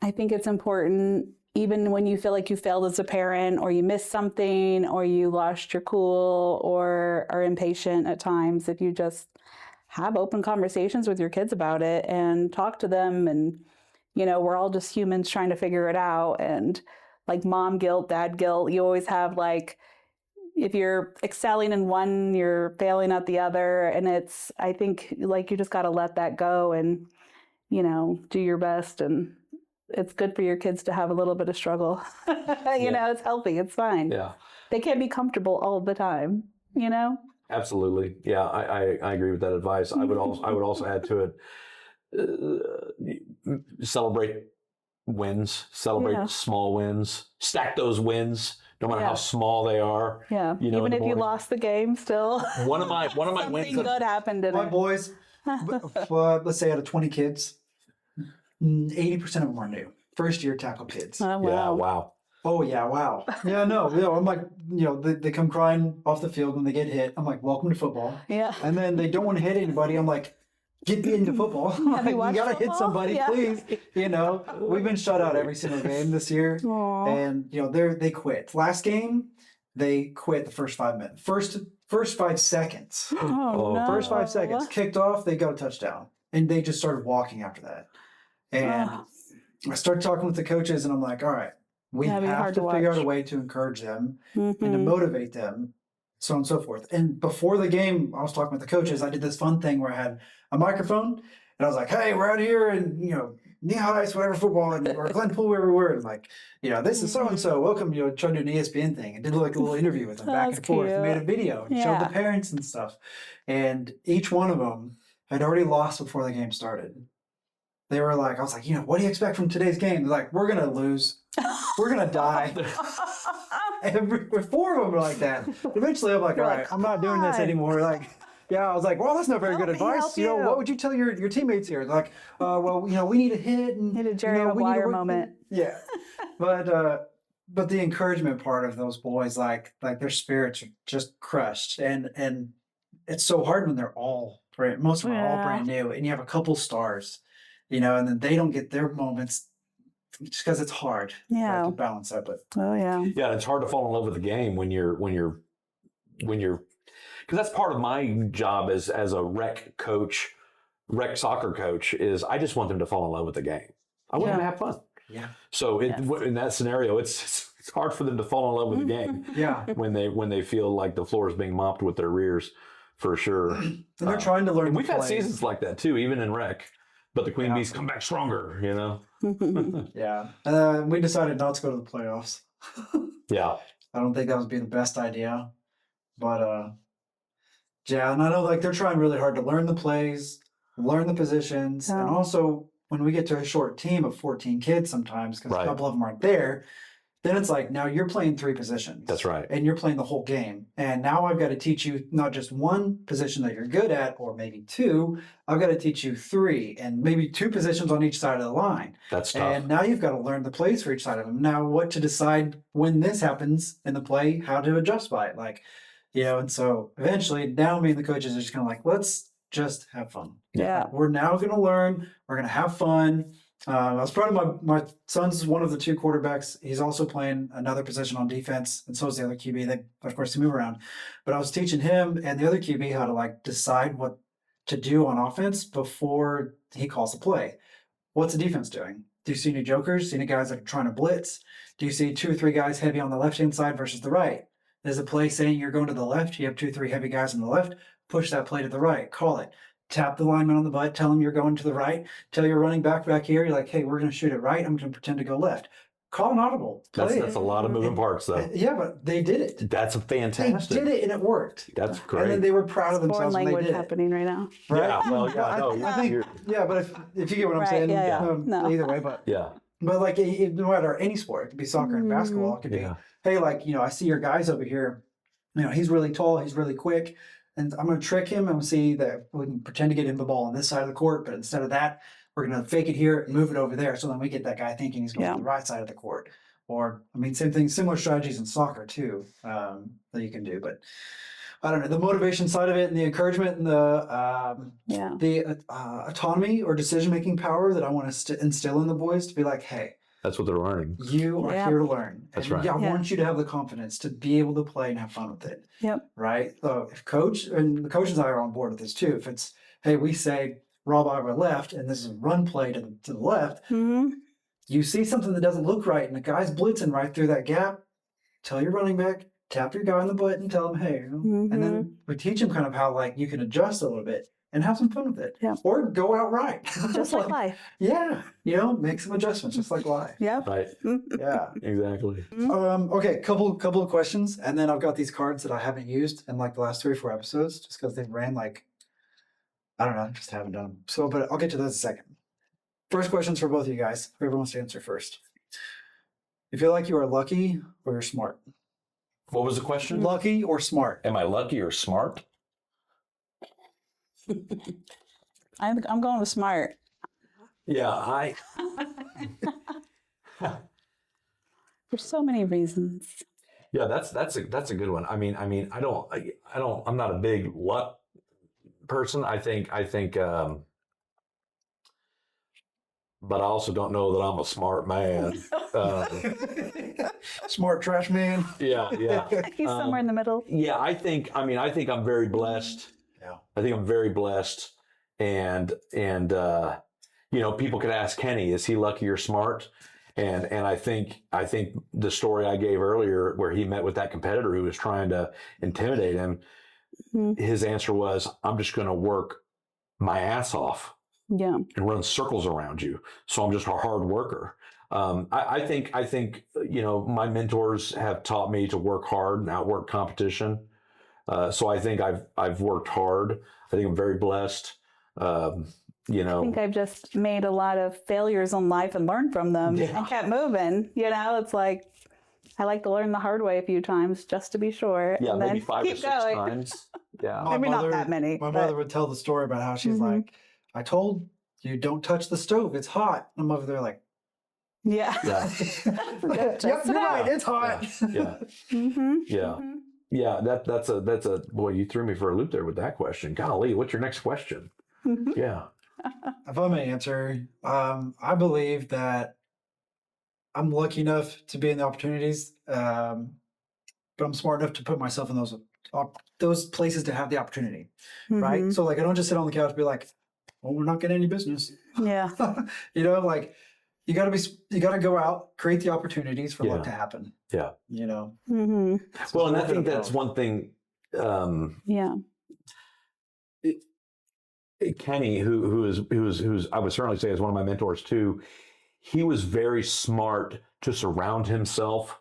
I think it's important, even when you feel like you failed as a parent or you missed something or you lost your cool or are impatient at times, if you just have open conversations with your kids about it and talk to them. And, we're all just humans trying to figure it out. And like mom guilt, dad guilt, you always have like, if you're excelling in one, you're failing at the other. And I think like you just got to let that go and, do your best. And it's good for your kids to have a little bit of struggle. It's healthy. It's fine. Yeah. They can't be comfortable all the time, Absolutely. Yeah, I agree with that advice. I would also add to it, celebrate wins, celebrate small wins, stack those wins, no matter how small they are. Yeah. Even if you lost the game, still. One of my something wins. good happened in My it. boys, let's say out of 20 kids, 80% of them are new. First year tackle kids. Oh, wow. Yeah, wow. Oh yeah, wow. Yeah, no, I'm like, they come crying off the field when they get hit. I'm like, welcome to football. Yeah. And then they don't want to hit anybody. I'm like, get into football. Have you You watched gotta hit football? somebody, Yeah. please. We've been shut out every single game this year, Aw. and they quit. Last game, they quit the first 5 minutes. First 5 seconds. Oh, no. First 5 seconds kicked off. They got a touchdown, and they just started walking after that. And I started talking with the coaches, and I'm like, all right, we That'd be have hard to to figure out a watch. way to encourage them and to Mhm. motivate them, so on and so forth. And before the game, I was talking with the coaches. I did this fun thing where I had a microphone, and I was like, hey, we're out here and, knee highs, whatever, football, or Glenpool, wherever we were. And like, this is so-and-so, welcome, trying to do an ESPN thing. I did like a little interview with them back That's and forth, cute. made a video, and showed Yeah. the parents and stuff. And each one of them had already lost before the game started. They were like, I was like, what do you expect from today's game? They're like, we're going to lose. We're going to die. And 4 of them were like that. Eventually, I'm like, You're all like, right, I'm not doing this "Come on." anymore. Like, yeah, I was like, well, that's not very good Help me advice. help you. What would you tell your teammates here? They're like, well, we need a hit. And, Need a Jerry we need to Maguire work- moment. Yeah. But the encouragement part of those boys, like their spirits are just crushed. And it's so hard when they're most of them are all Yeah. brand new, and you have a couple stars, and then they don't get their moments just because it's hard Yeah. to balance that. But Oh, yeah. Yeah, it's hard to fall in love with the game when you're because that's part of my job as a rec soccer coach is I just want them to fall in love with the game. I want them to have fun. yeah, So in that scenario, it's hard for them to fall in love with the game yeah. when they feel like the floor is being mopped with their rears, for sure. And they're trying to learn. And the we've had plays. seasons like that too, even in rec. But the Queen Yeah. Bees come back stronger, Yeah. We decided not to go to the playoffs. Yeah. I don't think that would be the best idea. But yeah, and I know they're trying really hard to learn the plays, learn the positions, and Yeah. also when we get to a short team of 14 kids sometimes, because Right. a couple of them aren't there, then it's like now you're playing 3 positions. That's right. And you're playing the whole game. And now I've got to teach you not just one position that you're good at, or maybe 2. I've got to teach you 3, and maybe 2 positions on each side of the line. That's tough. And now you've got to learn the plays for each side of them. Now, what to decide when this happens in the play, how to adjust by it. And so eventually now me and the coaches are just kind of like, let's just have fun. Yeah. We're now going to learn. We're going to have fun. I was proud of my son's one of the 2 quarterbacks. He's also playing another position on defense, and so is the other QB. They, of course, move around. But I was teaching him and the other QB how to decide what to do on offense before he calls the play. What's the defense doing? Do you see any jokers? See any guys that are trying to blitz? Do you see 2 or 3 guys heavy on the left-hand side versus the right? There's a play saying you're going to the left. You have 2 or 3 heavy guys on the left. Push that play to the right. Call it. Tap the lineman on the butt. Tell him you're going to the right. Tell your running back here. You're like, hey, we're going to shoot it right. I'm going to pretend to go left. Call an audible. Play That's a lot of moving parts, though. Yeah, but they did it. That's fantastic. They did it, and it worked. That's And great. then they were proud of Foreign themselves when they language did it. happening right now. Right? Yeah, well, yeah, I no, think, you're- but if you get what I'm Right, saying, yeah. No. either way, but yeah. no matter any sport, it could be soccer and basketball. It could Yeah. be, hey, I see your guys over here. He's really tall, he's really quick, and I'm going to trick him and see that we can pretend to get him the ball on this side of the court, but instead of that, we're going to fake it here and move it over there. So then we get that guy thinking he's going to the right side of the court. Or, same thing, similar strategies in soccer too, that you can do. But I don't know, the motivation side of it and the encouragement and the autonomy or decision-making power that I want to instill in the boys to be like, hey, That's what they're learning. you are Yeah. here to learn. That's And right. I Yeah. want you to have the confidence to be able to play and have fun with it. Yep. Right? So if coach and the coaches and I are on board with this too. If it's, hey, we say Rob over left and this is a run play to the left, Mm-hmm. you see something that doesn't look right and the guy's blitzing right through that gap, tell your running back, tap your guy on the butt and tell him, hey, you know, and Mm-hmm. then we teach him kind of how like you can adjust a little bit and have some fun with it. Yeah. Or go outright. Just like life. Yeah. You know, make some adjustments just like life. Yep. Right. Yeah. Exactly. Okay, couple of questions, and then I've got these cards that I haven't used in like the last 3 or 4 episodes, just because they've ran like, I don't know, just haven't done them. So, but I'll get to those in a second. First question's for both of you guys. Whoever wants to answer first. You feel like you are lucky or you're smart? What was the question? Lucky or smart? Am I lucky or smart? I'm going with smart. Yeah, For so many reasons. yeah, that's a good one. I mean, I'm not a big luck person. I think, but I also don't know that I'm a smart man. Smart trash man. Yeah. He's somewhere in the middle. Yeah, I think I'm very blessed. Yeah. I think I'm very blessed, and you know, people could ask Kenny, is he lucky or smart? And I think the story I gave earlier, where he met with that competitor who was trying to intimidate him, his answer was, I'm just going to work my ass off Yeah. and run circles around you. So I'm just a hard worker. I think you know, my mentors have taught me to work hard and outwork competition. So I think I've worked hard. I think I'm very blessed. You know, I think I've just made a lot of failures in life and learned from them and kept moving. You know, it's like I like to learn the hard way a few times just to be sure. yeah, and maybe then 5 or keep 6 going. times. Yeah. Maybe not that many, My but- mother would tell the story about how she's like, I told you don't touch the stove. It's hot. I'm over there like, Yeah. Yeah. yep, you're right. It's hot. Yeah. Mm-hmm. Yeah. Yeah. That's a boy, you threw me for a loop there with that question. Golly, what's your next question? Yeah. If I may answer, I believe that I'm lucky enough to be in the opportunities, but I'm smart enough to put myself in those places to have the opportunity, right? So like, I don't just sit on the couch and be like, "Well, we're not getting any business." Yeah. You know, like you got to go out, create the opportunities for luck to happen. Yeah. You know. Mm-hmm. Well, and I It's a think little that's bit of one thing. Yeah. Kenny, who's I would certainly say is one of my mentors too. He was very smart to surround himself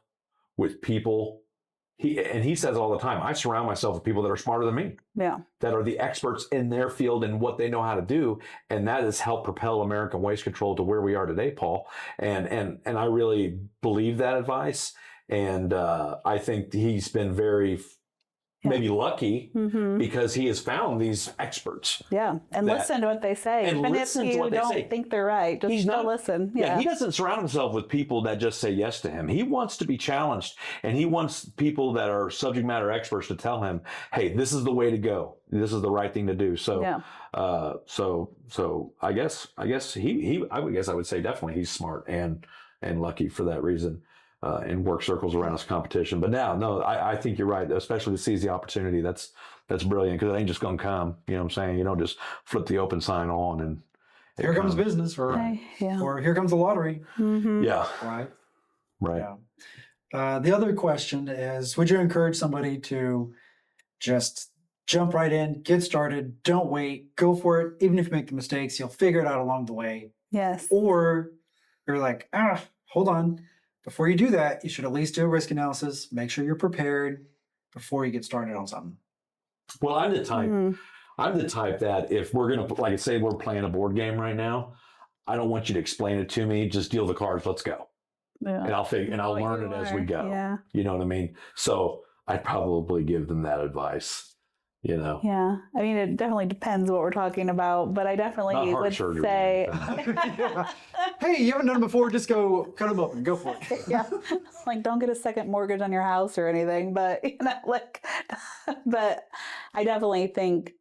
with people. He says all the time, I surround myself with people that are smarter than me, Yeah. that are the experts in their field and what they know how to do, and that has helped propel American Waste Control to where we are today, Paul. And I really believe that advice, and I think he's been very maybe lucky because he has found these experts. Yeah. And That- listen to what they say. and Even if listen to you what they don't say. think they're right, just He's still not- listen. Yeah, Yeah. he doesn't surround himself with people that just say yes to him. He wants to be challenged, and he wants people that are subject matter experts to tell him, "Hey, this is the way to go. This is the right thing to do." So, Yeah. so I guess I would say definitely he's smart and lucky for that reason, and work circles around his competition. But no, I think you're right, especially to seize the opportunity. That's brilliant, because it ain't just gonna come. You know what I'm saying? You don't just flip the open sign on and Here comes business, or Yeah. or here comes the lottery, yeah, right? right. Yeah. The other question is, would you encourage somebody to just jump right in, get started, don't wait, go for it? Even if you make the mistakes, you'll figure it out along the way. Yes. Or you're like, hold on. Before you do that, you should at least do a risk analysis. Make sure you're prepared before you get started on something. Well, I'm the type that if we're gonna, like, say we're playing a board game right now, I don't want you to explain it to me. Just deal the cards. Let's go, Yeah. and I'll Know what learn you it as we are. go. Yeah. You know what I mean? So I'd probably give them that advice. You know, Yeah. I mean, it definitely depends what we're talking about, but I definitely not heart would surgery. say, Hey, you haven't done it before? Just go cut them open. Go for it. yeah, like don't get a second mortgage on your house or anything, but but I definitely think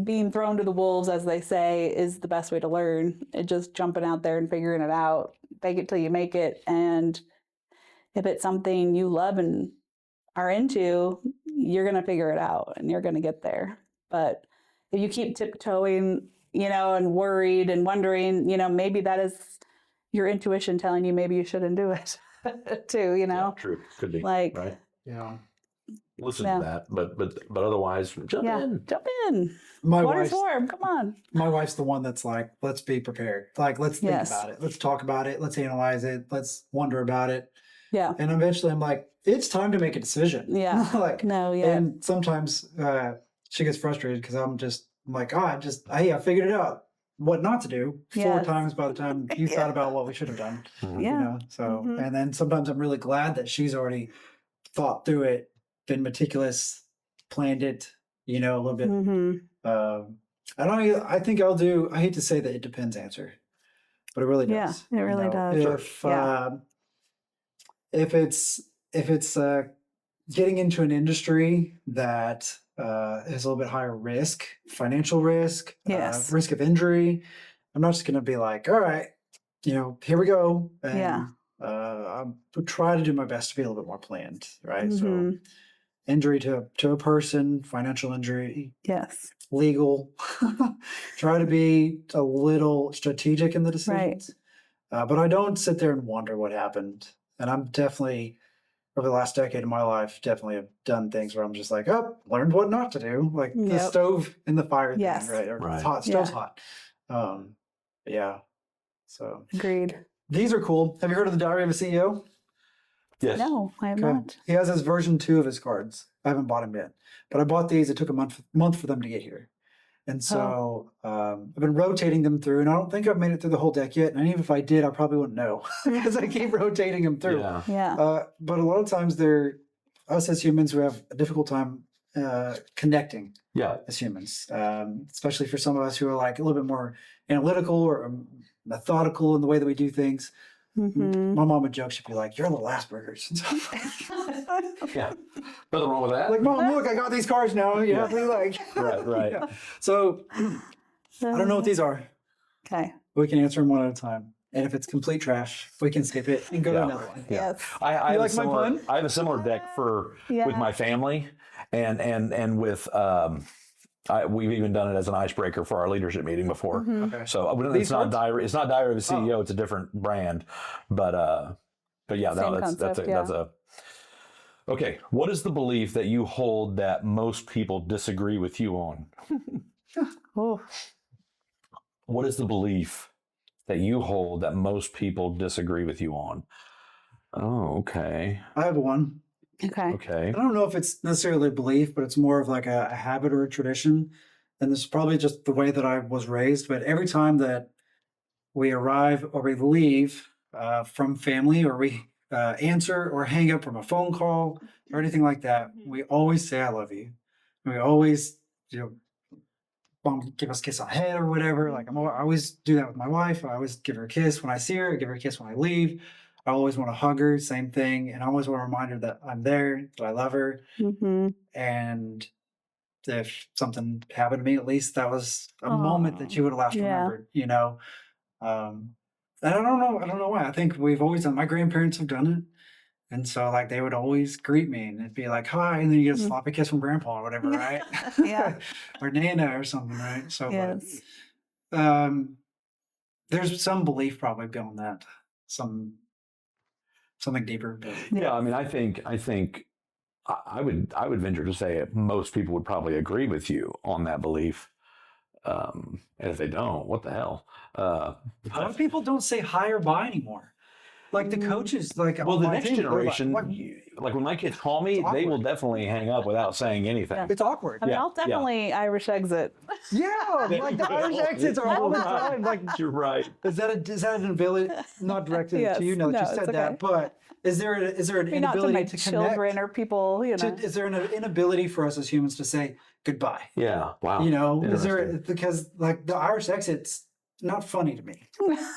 being thrown to the wolves, as they say, is the best way to learn. It just jumping out there and figuring it out. Fake it till you make it. And if it's something you love and are into, you're going to figure it out and you're going to get there. But if you keep tiptoeing, and worried and wondering, maybe that is your intuition telling you maybe you shouldn't do it too, Yeah, true. Could be. Like, right. Yeah. listen Yeah. to that. But otherwise, jump in. Jump in. My Water's wife's warm. Come on. my wife's the one that's like, let's be prepared. Like, let's think Yes. about it. Let's talk about it. Let's analyze it. Let's wonder about it. Yeah. And eventually I'm like, it's time to make a decision. Yeah. Like, No, yeah. and sometimes she gets frustrated because I'm like, I figured it out what not to do 4 Yes. times by the time you thought about what we should have done. Mhm. Yeah. You know, so, Mhm. and then sometimes I'm really glad that she's already thought through it, been meticulous, planned it, you know, a little bit. Mm-hmm. I think I'll do, I hate to say that it depends answer, but it really Yeah, does. it you really know. does. If it's getting into an industry that has a little bit higher risk, financial risk, Yes. risk of injury, I'm not just going to be like, all right, you know, here we go. And, Yeah. I would try to do my best to be a little bit more planned, right? So Mhm. injury to a person, financial injury, Yes. legal, try to be a little strategic in the decisions. But I don't sit there and wonder what happened. And I'm definitely, over the last decade of my life, definitely have done things where I'm just like, oh, learned what not to do, like the Yep. stove in the fire Yes. thing, right? Or Right. it's hot, stove's Yeah. hot. Yeah. So Agreed. these are cool. Have you heard of the Diary of a CEO? Yes. No, I have Okay. not. He has his version 2 of his cards. I haven't bought them yet, but I bought these. It took a month for them to get here. And so I've been rotating them through, and I don't think I've made it through the whole deck yet. And even if I did, I probably wouldn't know because I keep rotating them through. Yeah. Yeah. But a lot of times us as humans, we have a difficult time connecting Yeah. as humans, especially for some of us who are like a little bit more analytical or methodical in the way that we do things. Mhm. My mom would joke, she'd be like, "You're little Asperger's." Yeah. Nothing wrong with that. Like, Mom, look, I got these cards now. You Yeah. have to like. Right. Right. Yeah. So I don't know what these are. Okay. We can answer them one at a time. And if it's complete trash, we can skip it and go to Yeah. another one. Yeah. Yes. I You have like a my similar, pun? I have a similar deck Yeah. with my family, and with we've even done it as an icebreaker for our leadership meeting before. Mhm. Okay. So it's These not cards? diary. It's not Diary of a CEO. It's a different brand, but yeah, Same no, that's concept, that's a. Okay, what is the belief that you hold that most people disagree with you on? Oh. What is the belief that you hold that most people disagree with you on? Oh, okay. I have one. Okay. Okay. I don't know if it's necessarily a belief, but it's more of like a habit or a tradition. And this is probably just the way that I was raised. But every time that we arrive or we leave from family, or we answer or hang up from a phone call or anything like that, we always say, "I love you." And we always, give us a kiss on the head or whatever. Like I always do that with my wife. I always give her a kiss when I see her. I give her a kiss when I leave. I always want to hug her. Same thing. And I always want to remind her that I'm there, that I love her. Mm-hmm. And if something happened to me, at least that was a moment that Aw, she would have last yeah. remembered, you know? And I don't know why. I think we've always done, my grandparents have done it. And so like they would always greet me and it'd be like, "Hi," and then you get a Mm. sloppy kiss from grandpa or whatever, right? Yeah. Or Nana or something, right? So Yes. there's some belief probably beyond that. Something deeper. But Yeah, I mean, I think I would venture to say most people would probably agree with you on that belief. And if they don't, what the hell? a lot of people don't say hi or bye anymore. Like the coaches, like Well, on the my next team, they're generation, like, like when my kids call me, It's they will awkward. definitely hang up without saying anything. Yeah. it's awkward. I mean, Yeah, I'll definitely Irish exit. Yeah, like the Irish exits are all the time. Like, You're right. is that an ability? Not directed Yes, to you, no, that no, you said it's that, okay. but is there an Maybe not to inability my to children connect? or people, you know. Is there an inability for us as humans to say goodbye? Yeah. Wow. You know, is there Interesting. because like the Irish exit's not funny to me.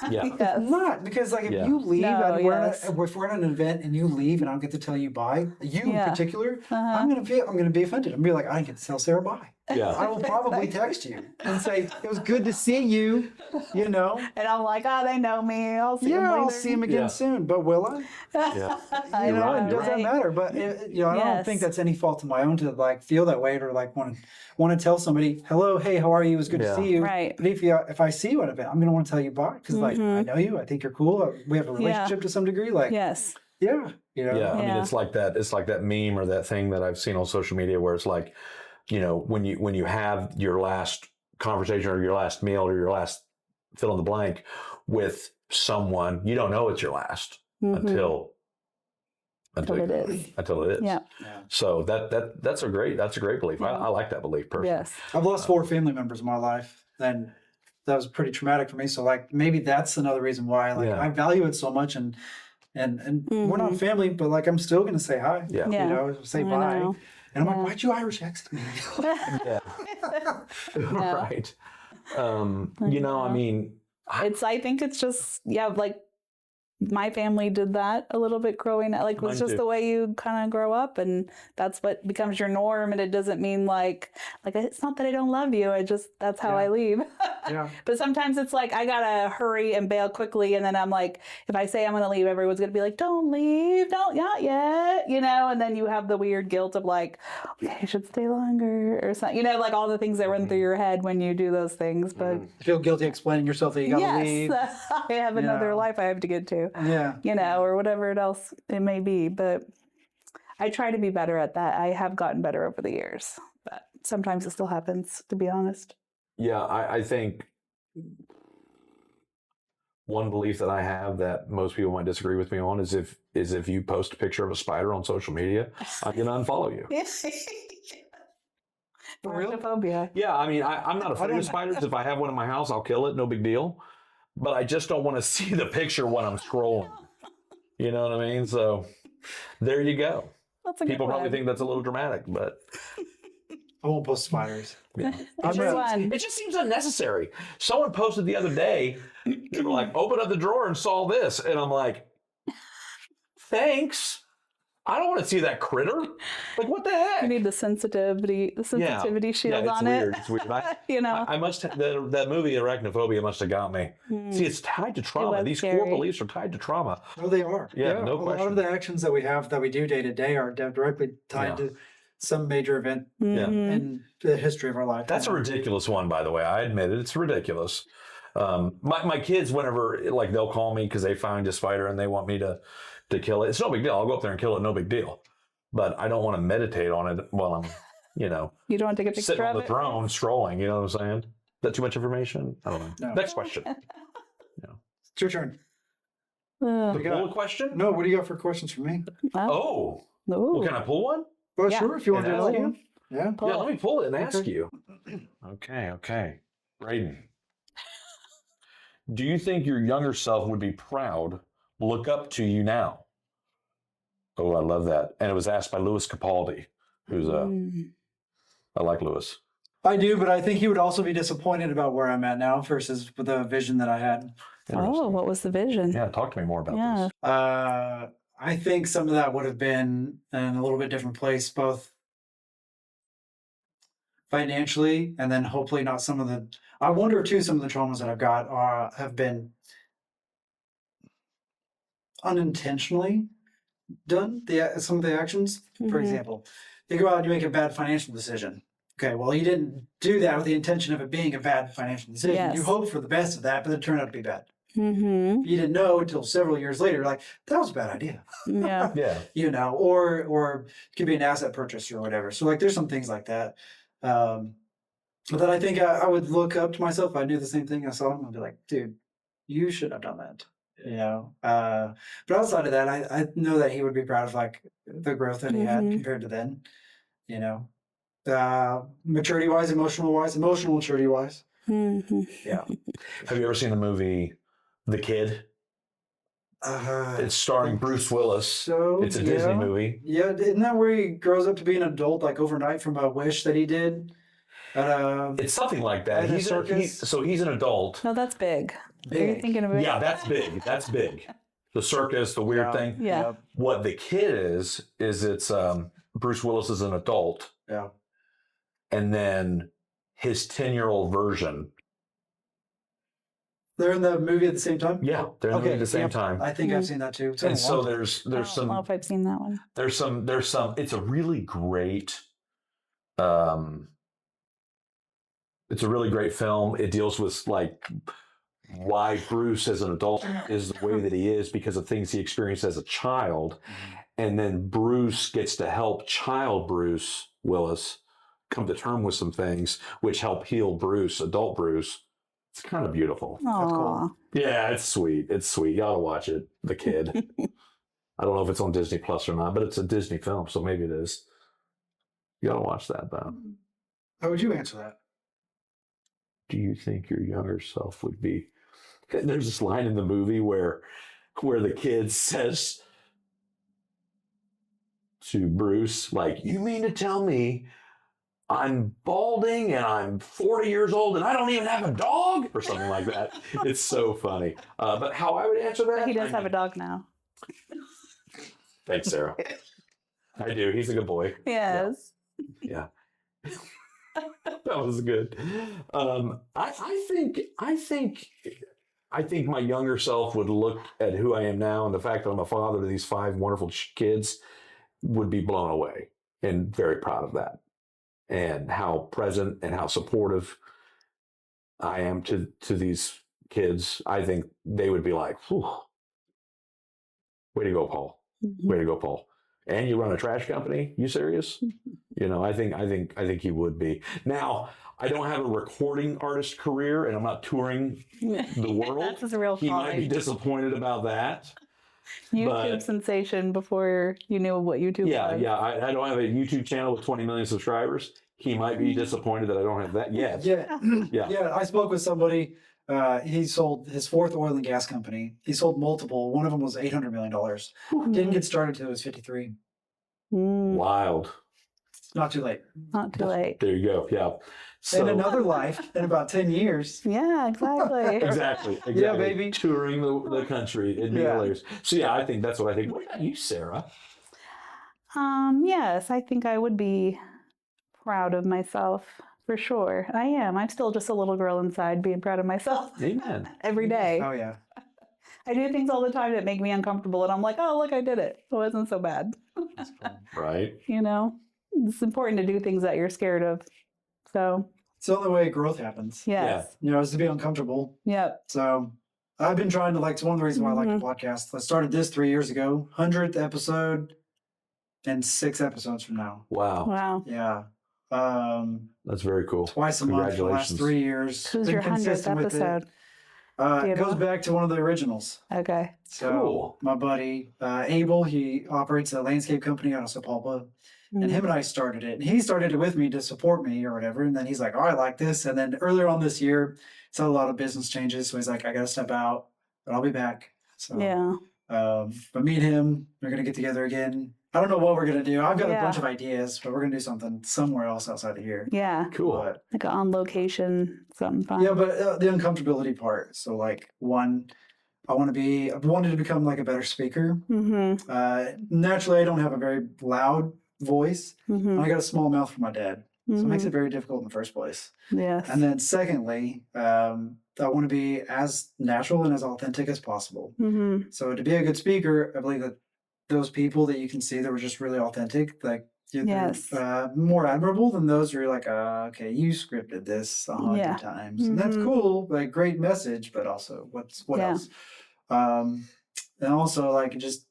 Yeah. Yes. Not because like if Yeah. you leave, No, and yes. if we're at an event and you leave and I don't get to tell you bye, you Yeah. in particular, Uh-huh. I'm gonna be offended. I'm gonna be like, I didn't get to tell Sarah bye. Yeah. I will probably text you and say it was good to see you. You know, And I'm like, oh, they know me. I'll see them yeah, I'll later. see him again Yeah. soon. But will I? Yeah. I You know, know, it doesn't right? matter. But you know, I don't think Yes. that's any fault of my own to like feel that way or like want to tell somebody, "Hello, hey, how are you? It was good Yeah. to see you." Right. But if I see you at an event, I'm gonna want to tell you bye because like I know you. I think you're cool. We have a relationship to some degree. Like Yes. Yeah. You know? Yeah, I mean, Yeah. it's like that meme or that thing that I've seen on social media where it's like, you know, when you have your last conversation or your last meal or your last fill in the blank with someone, you don't know it's your last until it is. Until it is. Yeah. Yeah. So that's a great belief. Yeah. I like that belief personally. Yes. I've lost 4 family members in my life, and that was pretty traumatic for me. So like maybe that's another reason why I value it so much, and we're not family, but like I'm still gonna say hi. Yeah. Yeah. You know, say I bye. know. And I'm like, why'd you Irish accent me? Yeah. Right. You know, I mean, I think it's just, like my family did that a little bit growing up. Like, it was Mine just too. the way you kind of grow up, and that's what becomes your norm. And it doesn't mean like it's not that I don't love you. That's how I leave. Yeah. But sometimes it's like I gotta hurry and bail quickly, and then I'm like, if I say I'm gonna leave, everyone's gonna be like, "Don't leave, not yet," you know. And then you have the weird guilt of like, "Okay, I should stay longer," or something. You know, like all the things that run through your head when you do those things. But You feel guilty explaining yourself that you gotta yes, leave. I have another life I have to get to. Yeah. You know, or whatever else it may be. But I try to be better at that. I have gotten better over the years, but sometimes it still happens, to be honest. yeah, I think one belief that I have that most people might disagree with me on is if you post a picture of a spider on social media, I'm gonna unfollow you. For real? Arachnophobia. Yeah, I mean, I'm not afraid don't- of spiders. If I have one in my house, I'll kill it. No big deal. But I just don't want to see the picture when I'm scrolling. You know what I mean? So there you go. That's a good People probably one. think that's a little dramatic, but I won't post spiders. yeah. That's I'm one. It just seems unnecessary. Someone posted the other day, they were like, open up the drawer and saw this. And I'm like, thanks. I don't want to see that critter. Like, what the heck? You need the sensitivity shield it's on weird. it. It's weird. You know. I must have, that movie Arachnophobia must have got me. See, it's tied to trauma. was These scary. core beliefs are tied to trauma. Oh, they are. Yeah, no A lot question. of the actions that we have that we do day to day are directly tied to some major event in the history of our life. That's a ridiculous one, by the way. I admit it. It's ridiculous. My kids, whenever like they'll call me because they find a spider and they want me to kill it. It's no big deal. I'll go up there and kill it. No big deal. But I don't want to meditate on it while I'm, You don't want to take a picture sitting on of the it. throne, strolling. You know what I'm saying? Is that too much information? I don't know. No. Next question. It's your turn. Ugh. got- Pull a question? No, what do you got for questions for me? Oh. Ooh. Well, can I pull one? Well, Yeah. sure, if you want to And do ask that. you? Yeah. Pull Yeah, it. let me pull it and ask Okay. you. Okay. Braedon. Do you think your younger self would be proud, look up to you now? Oh, I love that. And it was asked by Louis Capaldi, who's I like Louis. I do, but I think he would also be disappointed about where I'm at now versus the vision that I had. Oh, what was the vision? Yeah, talk to me more about Yeah. this. I think some of that would have been in a little bit different place, both financially and then hopefully not some of the. I wonder too, some of the traumas that I've got have been unintentionally done. Some of the actions, for Mhm. example, you go out and you make a bad financial decision. Okay, well, you didn't do that with the intention of it being a bad financial decision. Yes. You hoped for the best of that, but it turned out to be bad. Mm-hmm. You didn't know until several years later, like, that was a bad idea. Yeah. Yeah. Or it could be an asset purchase or whatever. So like, there's some things like that. But then I think I would look up to myself. If I knew the same thing I saw him, I'd be like, dude, you should have done that. But outside of that, I know that he would be proud of like the growth that he had Mhm. compared to then, maturity wise, emotional maturity wise. Mm-hmm. Yeah. Have you ever seen the movie The Kid? It's starring Bruce Willis. So It's a Disney movie. Yeah, isn't that where he grows up to be an adult like overnight from a wish that he did? It's something like that. At a He's circus? he's an adult. No, that's big. Are you Big. thinking of it? Yeah, that's big. That's big. The circus, the weird thing. Yeah. What The Kid is it's Bruce Willis is an adult, Yeah. and then his 10-year-old version. They're in the movie at the same time? Yeah, they're in the movie at the same yep. time. I think I've seen that too. It's been And a so long time. there's I don't know some if I've seen that one. there's some it's a really great it's a really great film. It deals with like why Bruce as an adult is the way that he is because of things he experienced as a child. And then Bruce gets to help child Bruce Willis come to terms with some things which help heal Bruce, adult Bruce. It's kind of beautiful. That's cool. Yeah, it's sweet. It's sweet. You ought to watch it. The Kid. I don't know if it's on Disney Plus or not, but it's a Disney film, so maybe it is. You ought to watch that, though. How would you answer that? Do you think your younger self would be? There's this line in the movie where the kid says to Bruce, like, "You mean to tell me I'm balding and I'm 40 years old and I don't even have a dog?" Or something like that. It's so funny. But how I would answer that? He does have a dog now. Thanks, Sarah. I do. He's a good boy. Yes. Yeah. That was good. I think my younger self would look at who I am now and the fact that I'm a father to these 5 wonderful kids would be blown away and very proud of that. And how present and how supportive I am to these kids. I think they would be like, "Whew, way to go, Paul. Way to go, Paul. And you run a trash company? You serious?" You know, I think he would be. Now, I don't have a recording artist career and I'm not touring the world. That's his real He might be calling. disappointed about that. YouTube sensation before you knew what YouTube was. Yeah. I don't have a YouTube channel with 20 million subscribers. He might be disappointed that I don't have that yet. Yeah. I spoke with somebody. He sold his 4th oil and gas company. He sold multiple. One of them was $800 million. Didn't get started until he was 53. Wild. Not too late. Not too late. There you go. Yeah. So, In another life, in about 10 years. Yeah, exactly. Exactly. Yeah, baby. Touring the country. It'd be hilarious. So yeah, I think that's what I think. What about you, Sarah? Yes, I think I would be proud of myself for sure. I am. I'm still just a little girl inside being proud of myself Amen. every day. Oh, yeah. I do things all the time that make me uncomfortable, and I'm like, oh, look, I did it. It wasn't so bad. Right. You know, it's important to do things that you're scared of. So, It's the only way growth happens. yes. You know, is to be uncomfortable. Yep. So I've been trying to, it's one of the reasons why I like the podcast. I started this 3 years ago, 100th episode, and 6 episodes from now. Wow. Wow. Yeah. That's very cool. Twice a month for the last Congratulations. 3 years. Who's Been your 100th consistent with it. episode? It goes know? back to one of the originals. Okay. So Cool. my buddy Abel, he operates a landscape company out of Sapulpa, and him and I started it. And he started it with me to support me or whatever. And then he's like, "Oh, I like this." And then earlier on this year, it's had a lot of business changes. So he's like, "I got to step out, but I'll be back." So Yeah. but me and him, we're gonna get together again. I don't know what we're gonna do. I've got a Yeah. bunch of ideas, but we're gonna do something somewhere else outside of here. Yeah. Cool. But, Like an on location, something fun. yeah, but the uncomfortability part. So one, I wanted to become like a better speaker. Naturally, I don't have a very loud voice. I got a small mouth from my dad, so it makes it very difficult in the first place. Yes. And then secondly, I want to be as natural and as authentic as possible. So to be a good speaker, I believe that those people that you can see that were just really authentic, like Yes. more admirable than those where you're like, okay, you scripted this 100 Yeah. times, and that's cool, like great message, but also what Yeah. else? And also like it just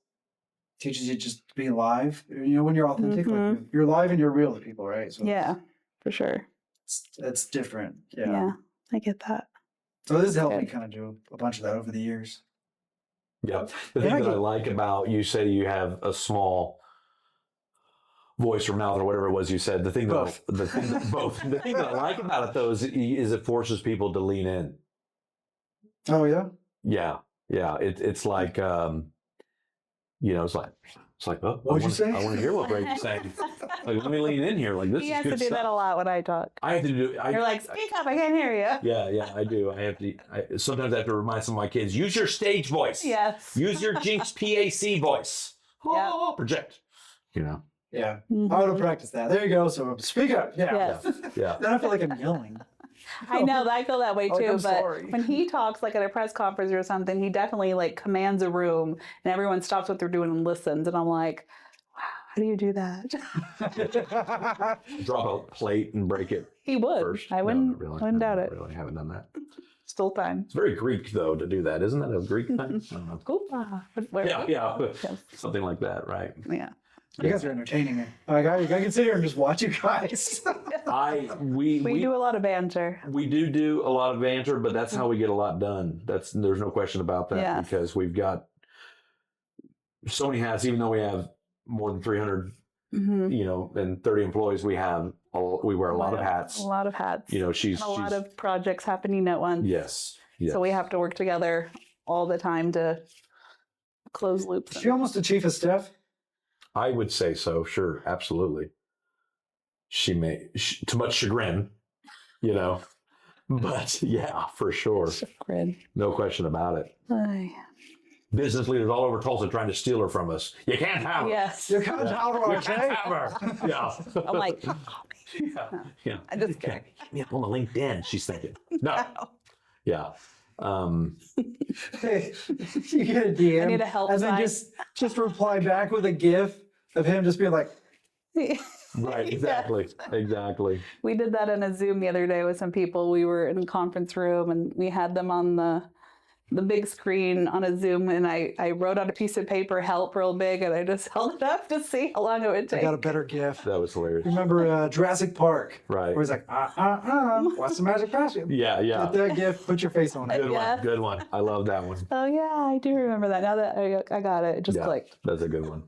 teaches you just to be live. You know, when you're authentic, like you're live and you're real to people, right? So Yeah, for sure. it's different. Yeah. I get that. So this has helped me Good. kind of do a bunch of that over the years. Yeah. The thing that I like about you say you have a small voice or mouth or whatever it was you said. The thing Both. The thing that I like about it though is it forces people to lean in. Oh yeah. Yeah. Yeah. It's like it's like, oh, What'd you say? I want to hear what Braedon's saying. Like, let me lean in here. Like this He is has good to do stuff. that a lot when I talk. I have to do. You're like, speak up, I can't hear you. Yeah, I do. I have to. Sometimes I have to remind some of my kids, use your stage voice. Yes. Use your Jinx PAC voice. Yeah. Oh, project. You know. Yeah. I would have practiced that. There you go. So speak up. Yeah. Yes. Yeah. Then I feel like I'm yelling. I know that I feel that way Like, too, I'm but sorry. when he talks like at a press conference or something, he definitely like commands a room and everyone stops what they're doing and listens. And I'm like, wow, how do you do that? Drop a plate and break it He would. first. I No, wouldn't, not really. wouldn't doubt it. Really, haven't done that. Still time. It's very Greek though to do that, isn't that a Greek thing? I don't know. Kupa. Yeah, Yes. something like that, right? Yeah. You guys are entertaining me. Like I can sit here and just watch you guys. We do a lot of banter. We do a lot of banter, but that's how we get a lot done. There's no question about that Yes. because we've got so many hats. Even though we have more than 300, and 30 employees, we wear a lot of hats. A lot of hats. She's and a lot of projects happening at once. yes. So we have to work together all the time to close loops. Is she almost the chief of staff? I would say so. Sure, absolutely. She may too much chagrin, but yeah, for sure, Grid. no question about it. Ay. Business leaders all over Tulsa trying to steal her from us. You can't have her. Yes. You're kind of You can't have her. Yeah. I'm like, yeah. I'm just kidding. Me up on the LinkedIn. She's thinking. No. Yeah. Hey, you get a DM. I need a help and then sign. just reply back with a GIF of him just being like, Right. Exactly. Exactly. We did that in a Zoom the other day with some people. We were in a conference room and we had them on the big screen on a Zoom, and I wrote on a piece of paper "help" real big, and I just held it up to see how long it would I take. got a better GIF. That was hilarious. Remember Jurassic Park? Right. Where he's like, what's the magic password? Yeah. Yeah. Get that GIF, put your face on it. Good Yeah. one. Good one. I love that one. Oh yeah, I do remember that. Now that I got it, it just Yeah. clicked. That's a good one.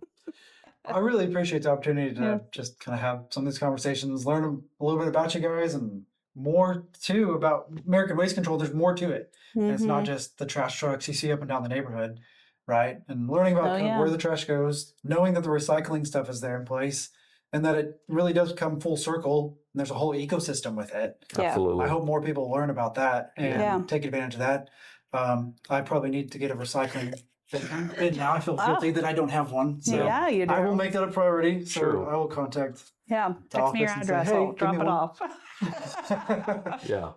I really appreciate the opportunity to Yeah. just kind of have some of these conversations, learn a little bit about you guys, and more too about American Waste Control. There's more to it. And it's not just the trash trucks you see up and down the neighborhood, right? And learning about kind of where the trash goes, knowing that the recycling stuff is there in place, and that it really does come full circle. And there's a whole ecosystem with it. Yeah. Absolutely. I hope more people learn about that and Yeah. take advantage of that. I probably need to get a recycling bin now. I feel guilty that I don't have one. So Yeah, you do. I will make that a priority. So True. I will contact. Yeah, text me your office and say, address. "Hey, I'll give drop me it one." off. Yeah.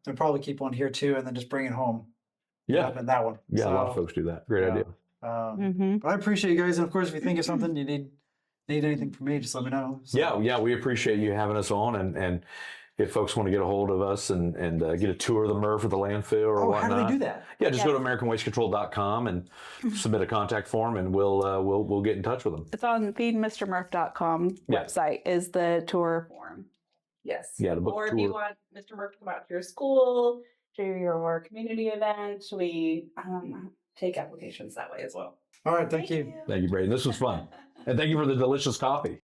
And probably keep one here too, and then just bring it home. Yeah. And that one. Yeah. A lot of So, folks do that. Great yeah. idea. But I appreciate you guys. And of course, if you think of something you need anything from me, just let me know. So, Yeah, we appreciate you having us on, and if folks want to get a hold of us and get a tour of the Murph or the landfill or Oh, whatnot, how do they do that? Yeah, just go to AmericanWasteControl.com and submit a contact form, and we'll get in touch with them. It's on feedmrmurph.com Yeah. website is the tour form. Yes. Yeah, the book Or if tour. you want Mr. Murph to come out to your school, to your community event, we take applications that way as well. All right, thank you. Thank you, Braedon. This was fun, and thank you for the delicious coffee.